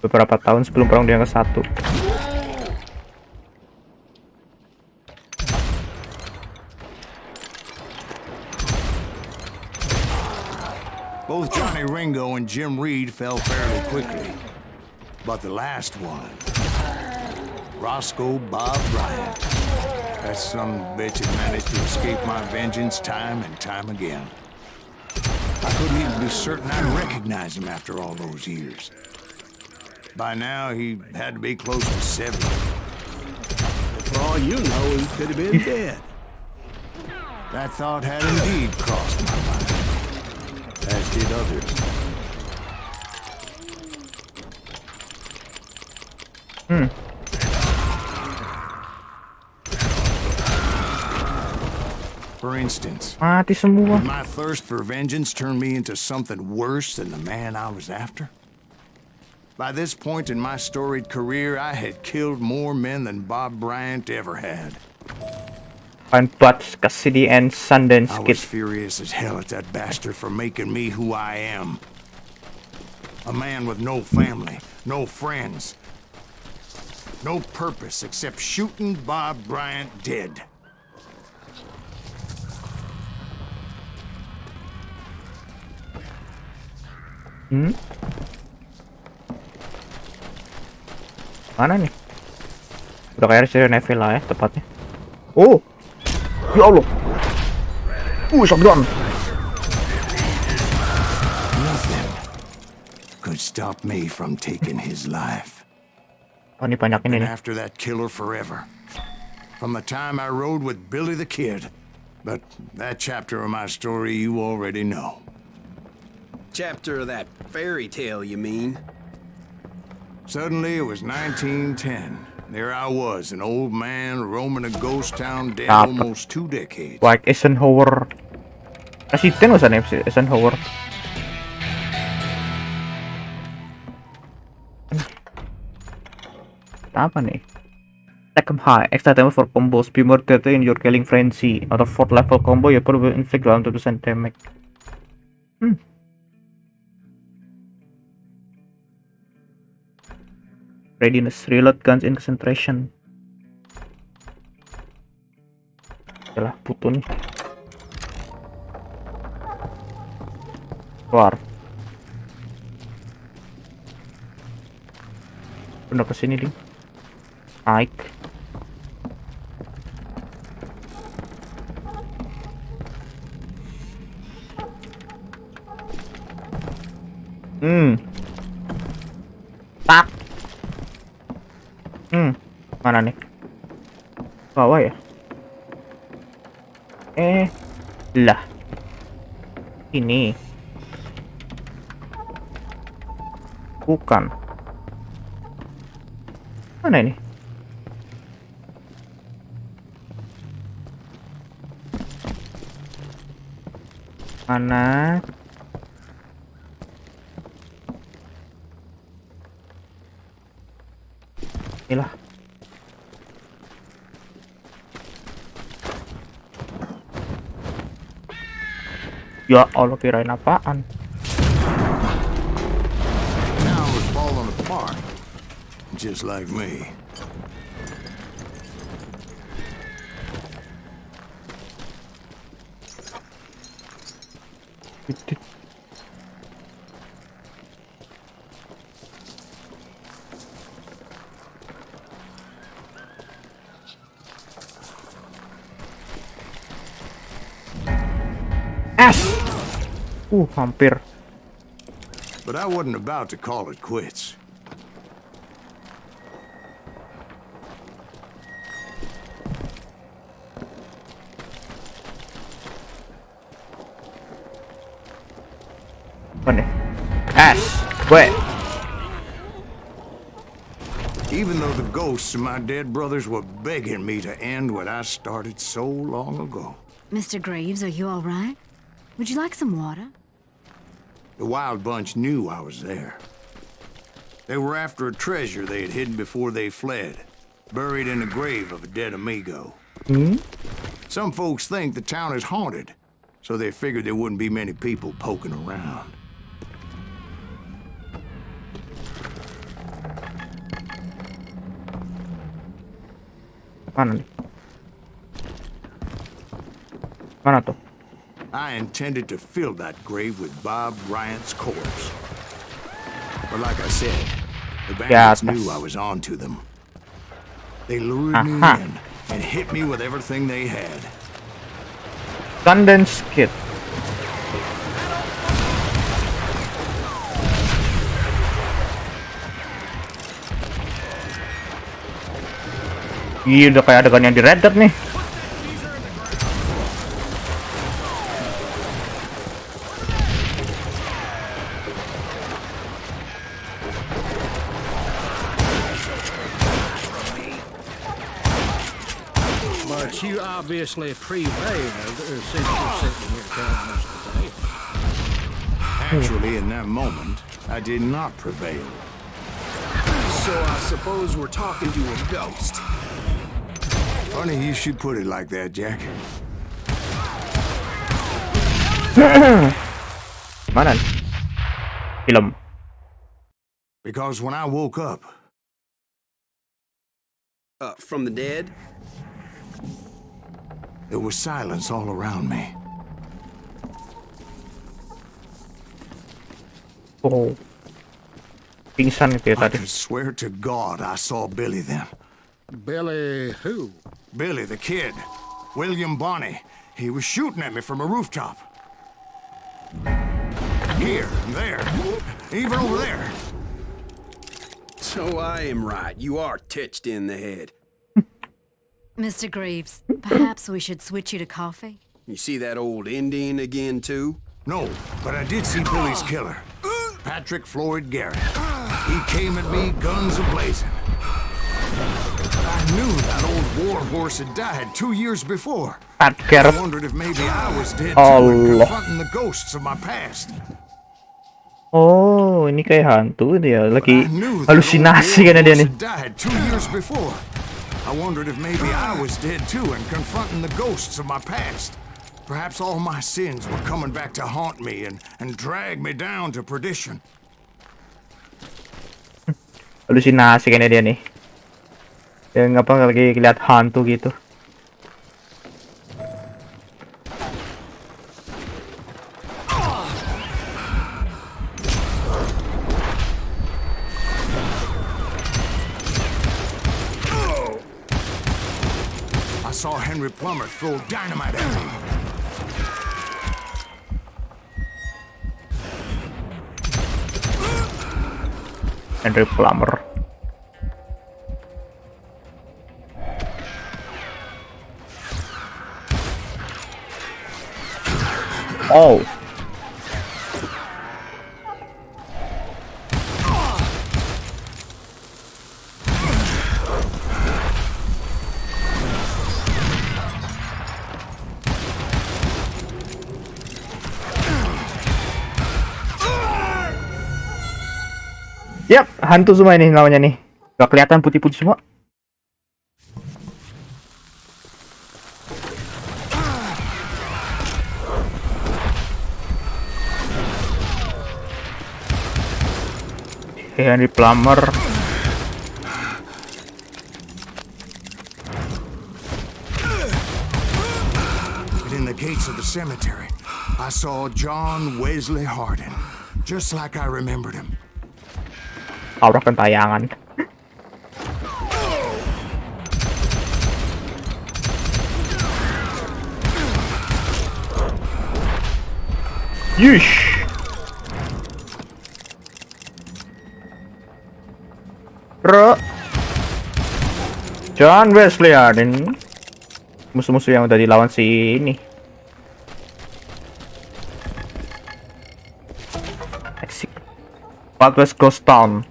Beberapa tahun sebelum perang dunia ke-1. Both Johnny Ringo and Jim Reed fell fairly quickly. But the last one, Roscoe Bob Bryant, that son of a bitch had managed to escape my vengeance time and time again. I couldn't even be certain I'd recognize him after all those years. By now, he had to be close to 70. For all you know, he could have been dead. That thought had indeed crossed my mind, as did others. For instance, Mati semua. my thirst for vengeance turned me into something worse than the man I was after. By this point in my storied career, I had killed more men than Bob Bryant ever had. Find Butch, Cassidy, and Sundance I Kid. was furious as hell at that bastard for making me who I am. A man with no family, no friends, no purpose except shooting Bob Bryant dead. Mana nih? Udah kayak Resident Evil lah ya tepatnya. Oh, ya Allah. Shotgun. Nothing could stop me from taking his life. Oh, ini banyak ini Been nih. after that killer forever. From the time I rode with Billy the Kid. But that chapter of my story you already know. Chapter of that fairy tale, you mean? Suddenly it was 1910. There I was, an old man roaming a ghost town dead Apa? almost 2 decades. Like Eisenhower. Presiden maksudnya Eisenhower. Apa nih? Attack 'em high, extra damage for combos, be more deadly in your killing frenzy. Out of 4th level combo, you probably inflict 100% damage. Readiness, reload guns in concentration. Yalah, butuh nih. Keluar. Udah kesini ding. Naik. Tak. Mana nih? Bawah ya? Lah. Ini. Bukan. Mana ini? Mana? Inilah. Ya Allah, kirain apaan? Now was falling apart, just like me. Hampir. But I wasn't about to call it quits. Apa nih? Gue. Even though the ghosts of my dead brothers were begging me to end what I started so long ago. Mr. Graves, are you all right? Would you like some water? The wild bunch knew I was there. They were after a treasure they had hidden before they fled, buried in the grave of a dead amigo. Some folks think the town is haunted, so they figured there wouldn't be many people poking around. Mana nih? Mana tuh? I intended to fill that grave with Bob Bryant's corpse. But like I said, the bandits knew I was on to them. They lured me in and hit me with everything they had. Sundance Kid. Iya, udah kayak adegan yang di Red Dead nih. But you obviously prevailed since you're sitting here telling us today. Actually, in that moment, I did not prevail. So I suppose we're talking to a ghost. Funny you should put it like that, Jack. Mana? Film. Because when I woke up, From the dead? there was silence all around me. Oh. Pingsan itu ya I tadi. could swear to God I saw Billy then. Billy who? Billy, the kid. William Bonney. He was shooting at me from a rooftop. Here and there. Even over there. So I am right. You are titched in the head. Mr. Graves, perhaps we should switch you to coffee? You see that old Indian again, too? No, but I did see Billy's killer. Patrick Floyd Garrett. He came at me, guns a-blazing. I knew that old war horse had died 2 years before. I wondered if maybe I was dead too and confronting the ghosts of my past. Oh, ini kayak hantu dia. Lagi halusinasi kan dia nih. Died 2 years before. I wondered if maybe I was dead too and confronting the ghosts of my past. Perhaps all my sins were coming back to haunt me and drag me down to perdition. Halusinasi kan dia nih. Yang apa lagi lihat hantu gitu. I saw Henry Plummer throw dynamite at me. Henry Plummer. Oh. Yap, hantu semua ini namanya nih. Gak kelihatan putih-putih semua. Henry Plummer. In the gates of the cemetery, I saw John Wesley Hardin, just like I remembered him. Tabrak tayangan. Yeesh. Bro. John Wesley Hardin. Musuh-musuh yang udah dilawan si ini. Exit. Southwest Ghost Town.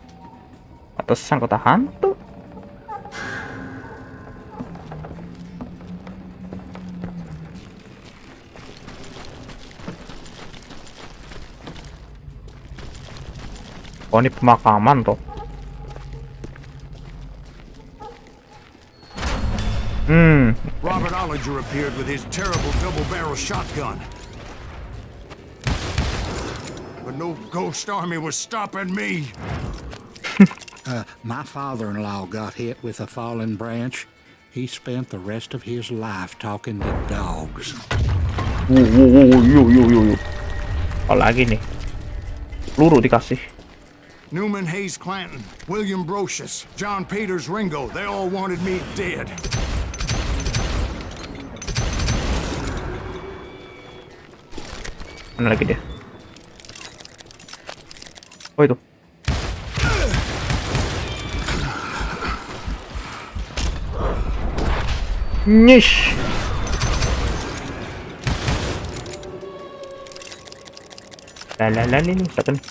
Atasan kota hantu. Oh, ini pemakaman tuh. Robert Ollinger appeared with his terrible double-barrel shotgun. But no ghost army was stopping me. My father-in-law got hit with a fallen branch. He spent the rest of his life talking to dogs. Yo. Apa lagi nih? Peluru dikasih. Newman Hayes Clanton, William Brocious, John Peters Ringo, they all wanted me dead. Mana lagi dia? Oh itu. Nish. La ini satu nih.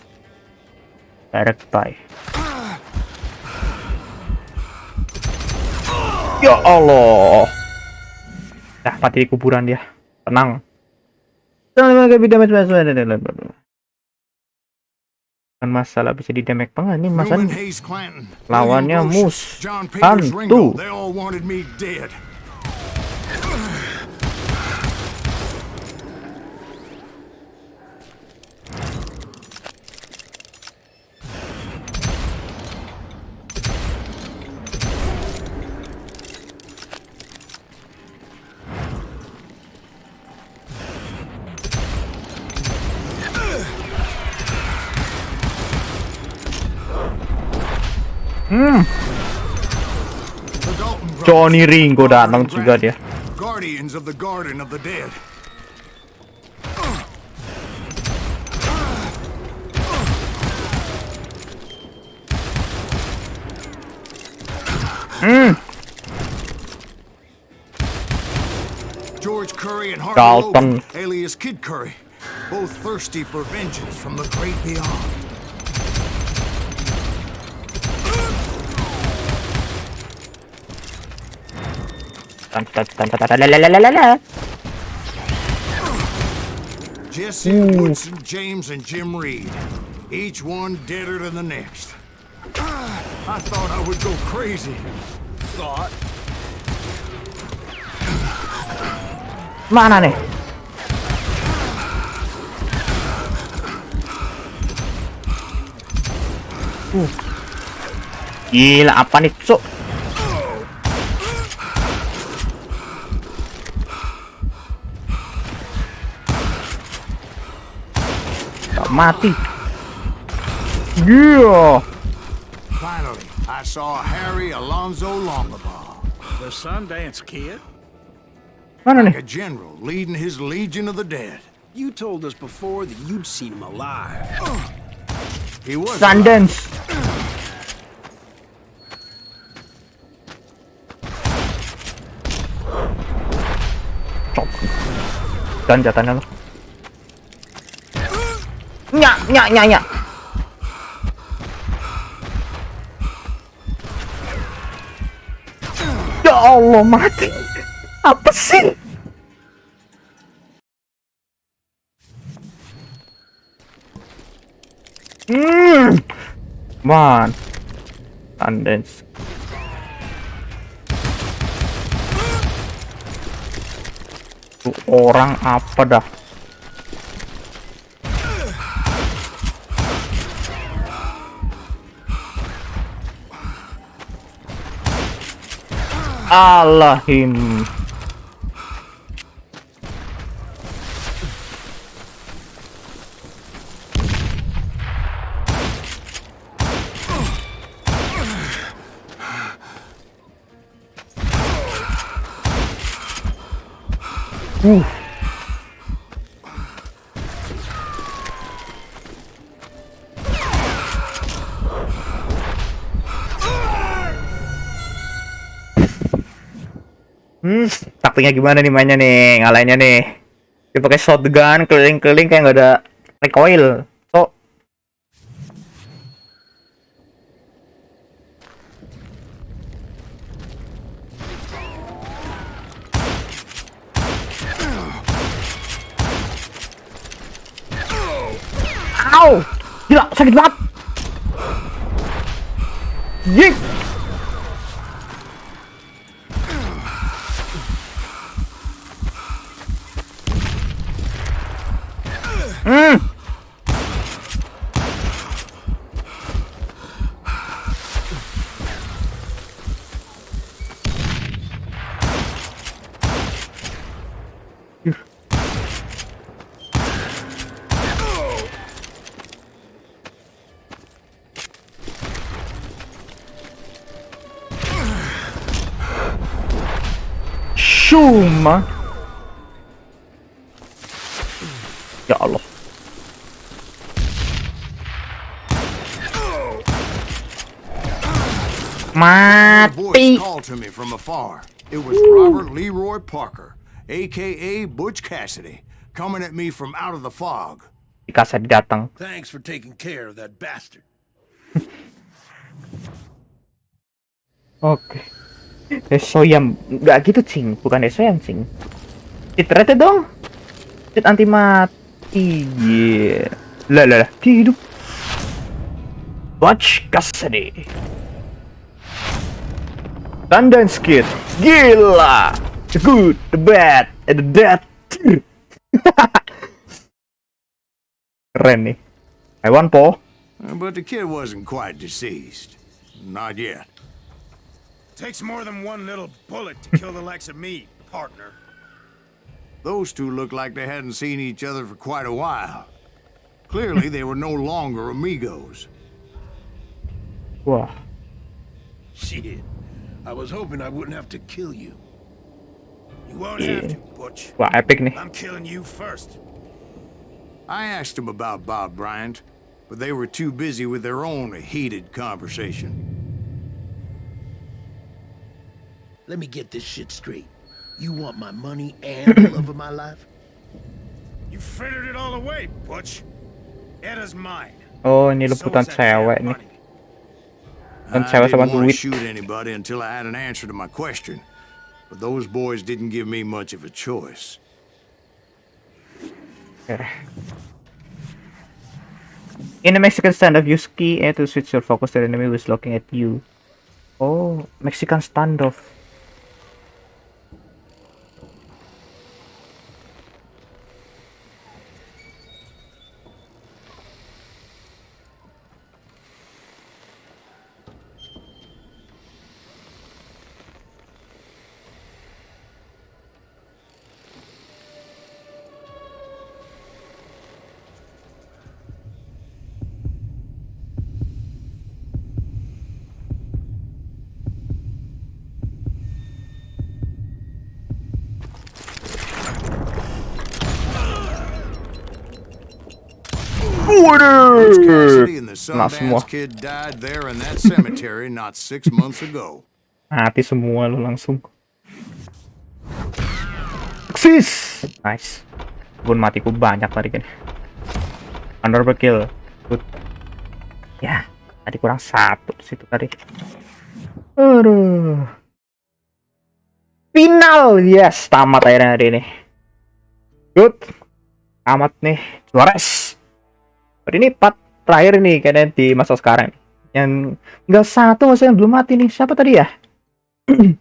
Rifai. Ya Allah. Dah mati di kuburan dia. Tenang. Kan masalah bisa di damage banget nih masalah. Lawannya mus hantu. Johnny Ringo datang juga dia. Guardians of the Garden of the Dead. George Curry and Harvey Logan, alias Kid Curry, both thirsty for vengeance from the great beyond. Jesse Woodson, James, and Jim Reed, each one deader than the next. I thought I would go crazy. Thought. Mana nih? Gila apa nih, Cuk? Mati. Yeah. Finally, I saw Harry Alonzo Longabaugh. The Sundance Kid? Mana Like nih? a general leading his legion of the dead. You told us before that you'd seen him alive. He was Sundance. Cok. Dan jatahnya lo. Nyak. Ya Allah, mati. Apa sih? Man. Sundance. Tuh orang apa dah? Allahim. Taktiknya gimana nih mainnya nih, ngalahinnya nih. Dia pakai shotgun keliling-keliling kayak nggak ada recoil. So, Au! Gila, sakit banget. Yik. Cuma. Ya Allah. A voice Mati. called to me from afar. It was Robert Leroy Parker, a.k.a. Butch Cassidy, coming at me from out of the fog. Dikasih datang. Thanks for taking care of that bastard. Oke. Desoyam. Nggak gitu, Cing. Bukan Desoyam, Cing. Cheat rate dong. Cheat anti mati. Yeah. Lah. Dia hidup. Butch Cassidy. Sundance Kid. Gila. The good, the bad, and the dead. Keren nih. Hewan po. But the kid wasn't quite deceased. Not yet. Takes more than one little bullet to kill the likes of me, partner. Those two looked like they hadn't seen each other for quite a while. Clearly, they were no longer amigos. Wah. Shit. I was hoping I wouldn't have to kill you. You won't have to, Butch. Wah, epic nih. I'm killing you first. I asked them about Bob Bryant, but they were too busy with their own heated conversation. Let me get this shit straight. You want my money and the love of my life? You frittered it all away, Butch. Eda's mine. Oh, ini So liputan is that cewek damn nih. money. Dan I cewek sama didn't want to duit. shoot anybody until I had an answer to my question, but those boys didn't give me much of a choice. In a Mexican standoff, use key A to switch your focus to the enemy who is looking at you. Oh, Mexican standoff. Butch Cassidy and the Nah, semua. Sundance Kid died there in that cemetery not 6 months ago. Mati semua lo langsung. Sukses. Nice. Bun matiku banyak tadi kan. Honorable kill. Good. Ya, tadi kurang satu di situ tadi. Aduh. Final, yes, tamat akhirnya hari ini. Good. Tamat nih, Juarez. Berarti ini part terakhir nih kayaknya di masa sekarang. Yang nggak satu maksudnya yang belum mati nih. Siapa tadi ya?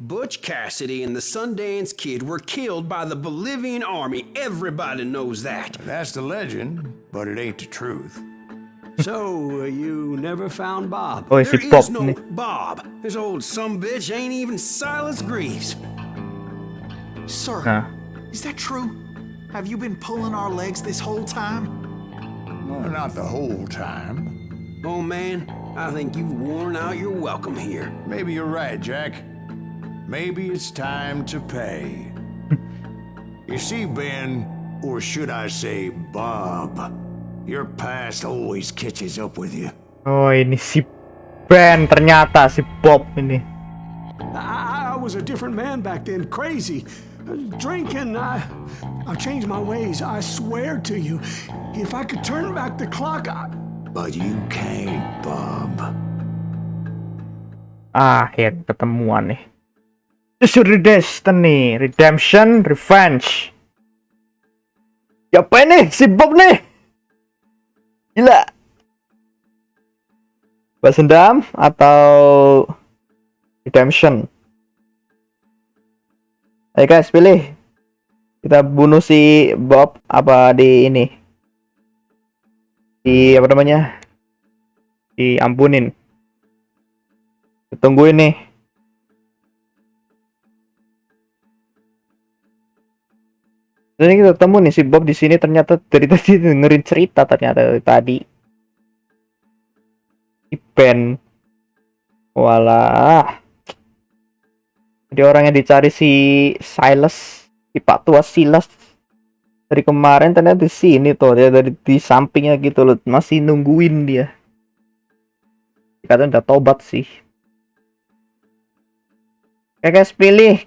Butch Cassidy and the Sundance Kid were killed by the Bolivian army. Everybody knows that. That's the legend, but it ain't the truth. So, you never found Bob? Oh, There si is Pop no nih. Bob. This old sumbitch ain't even Silas Greaves. Sir, Nah. is that true? Have you been pulling our legs this whole time? Well, not the whole time. Oh man, I think you've worn out your welcome here. Maybe you're right, Jack. Maybe it's time to pay. You see, Ben, or should I say Bob, your past always catches up with you. Oh, ini si Ben, ternyata si Bob ini. I was a different man back then, crazy. Drinking, I've changed my ways, I swear to you. If I could turn back the clock, But you can't, Bob. Ya ketemuan nih. Sesuai Destiny, Redemption, Revenge. Siapa ini? Si Bob nih. Gila. Balas dendam atau Redemption? Ayo guys, pilih. Kita bunuh si Bob apa di ini? Di apa namanya? Diampunin. Tungguin nih. Jadi kita ketemu nih si Bob di sini, ternyata dari tadi dengerin cerita ternyata dari tadi. Ben. Walah. Jadi orang yang dicari si Silas, si Pak Tua Silas dari kemarin ternyata di sini tuh, dia dari di sampingnya gitu loh, masih nungguin dia. Katanya udah tobat sih. Oke guys, pilih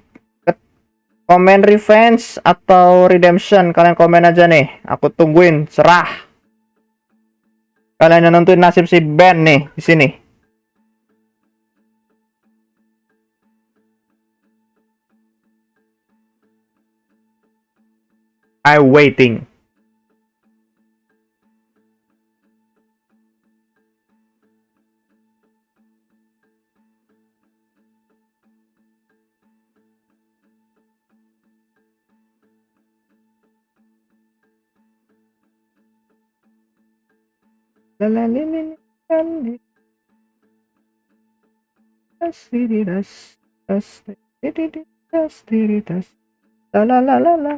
komen Revenge atau Redemption. Kalian komen aja nih, aku tungguin, serah. Kalian yang nentuin nasib si Ben nih di sini. I'm waiting. La la la la la.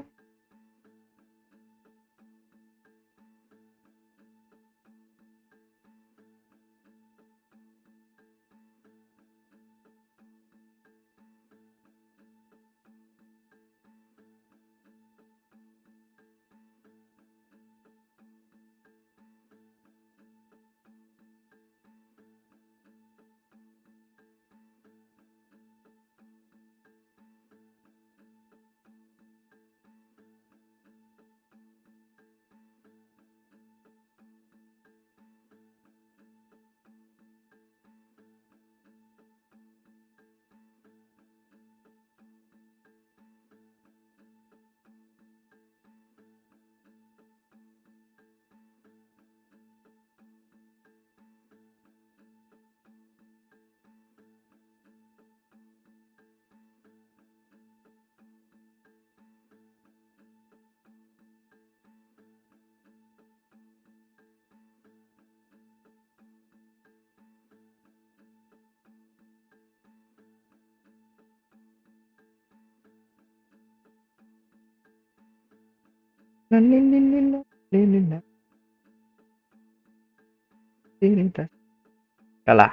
Kalah.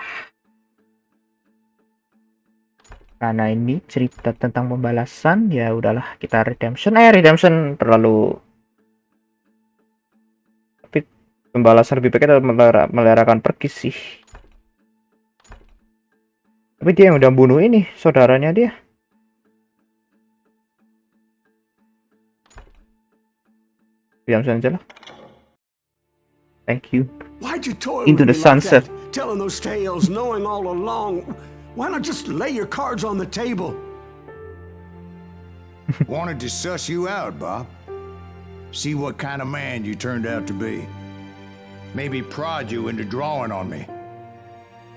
Karena ini cerita tentang pembalasan, ya udahlah kita redemption. Redemption terlalu, tapi pembalasan lebih baik kita melerakan pergi sih. Tapi dia yang udah bunuh ini saudaranya dia. Redemption aja lah. Thank you. why'd you toy Into with the me like sunset. that, telling those tales, knowing all along? Why not just lay your cards on the table? Wanted to suss you out, Bob. See what kind of man you turned out to be. Maybe prod you into drawing on me.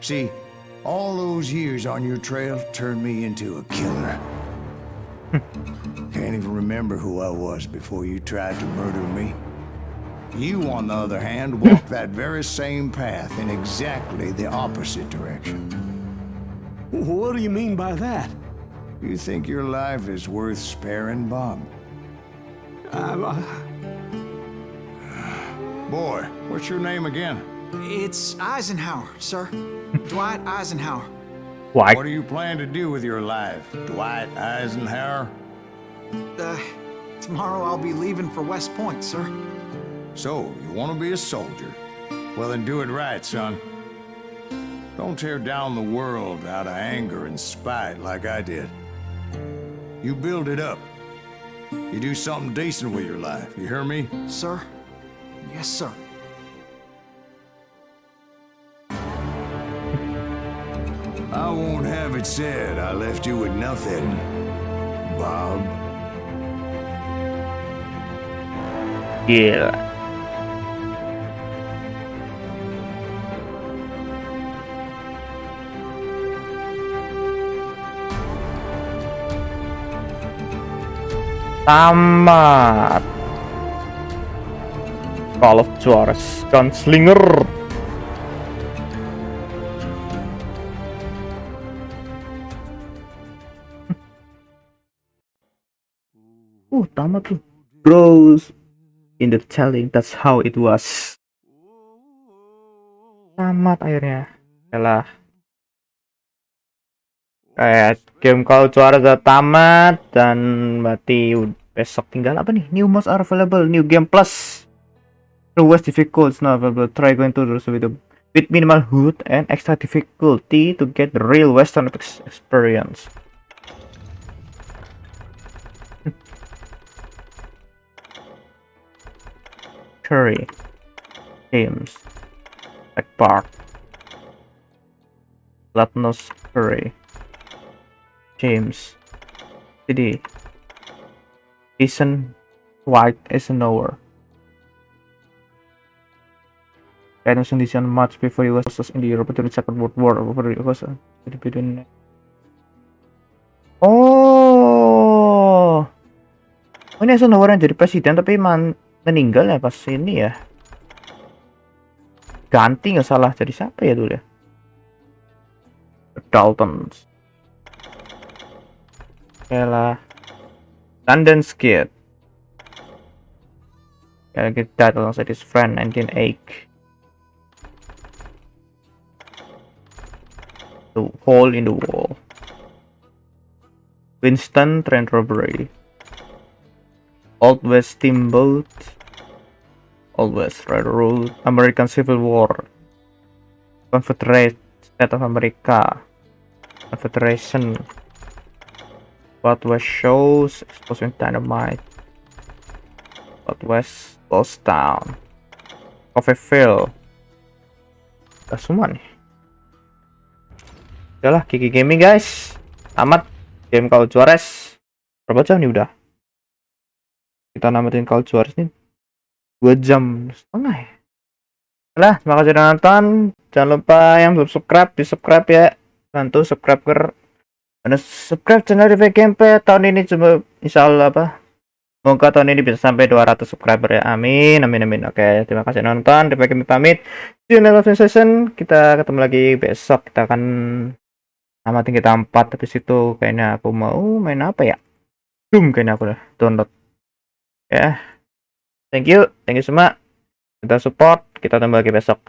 See, all those years on your trail turned me into a killer. Can't even remember who I was before you tried to murder me. You, on the other hand, walked that very same path in exactly the opposite direction. What do you mean by that? You think your life is worth sparing, Bob? Boy, what's your name again? It's Eisenhower, sir. Dwight Eisenhower. Why? What do you plan to do with your life, Dwight Eisenhower? Tomorrow I'll be leaving for West Point, sir. So, you want to be a soldier? Well, then do it right, son. Don't tear down the world out of anger and spite like I did. You build it up. You do something decent with your life. You hear me? Sir? Yes, sir. I won't have it said I left you with nothing, Bob. Gila. Tamat. Call of Juarez Gunslinger. Tamat tuh. Bros. In the telling, that's how it was. Tamat akhirnya. Yalah. Kayak game Call of Juarez udah tamat dan berarti besok tinggal apa nih? New modes are available, new game plus. Lowest difficult is not available. Try going to the with minimal HUD and extra difficulty to get the real Western experience. Curry, James, Black Park, Latnos Curry, James, CD, Jason White Eisenhower. Guidance condition much before he was in the Europe during the Second World War. Oh, ini Eisenhower yang jadi presiden tapi meninggal ya pas ini ya. Ganti nggak salah, jadi siapa ya dulu ya? The Daltons. Yalah. London Skid. Gotta get that alongside his friend 1908. The hole in the wall. Winston train robbery. Old West Steamboat. Old West Railroad. American Civil War. Confederate State of America. Confederation. Wild West shows. Exposing dynamite. Wild West Lost Town. Coffeeville. Udah semua nih. Udahlah, Kiki Gaming guys. Tamat game Call of Juarez. Berapa jam nih udah? Kita namatin Call of Juarez nih 2 jam setengah ya. Udah, terima kasih udah nonton. Jangan lupa yang belum subscribe, di subscribe ya. Bantu subscribe subscribe channel Rifai Gameplay. Tahun ini coba insyaallah semoga tahun ini bisa sampai 200 subscriber ya. Amin, amin, amin. Oke, terima kasih nonton. Rifai Gameplay pamit. See you in the next session. Kita ketemu lagi besok. Kita akan namatin kita 4. Habis itu kayaknya aku mau main apa ya? Doom kayaknya aku udah download. Ya. Thank you semua. Kita support. Kita ketemu lagi besok.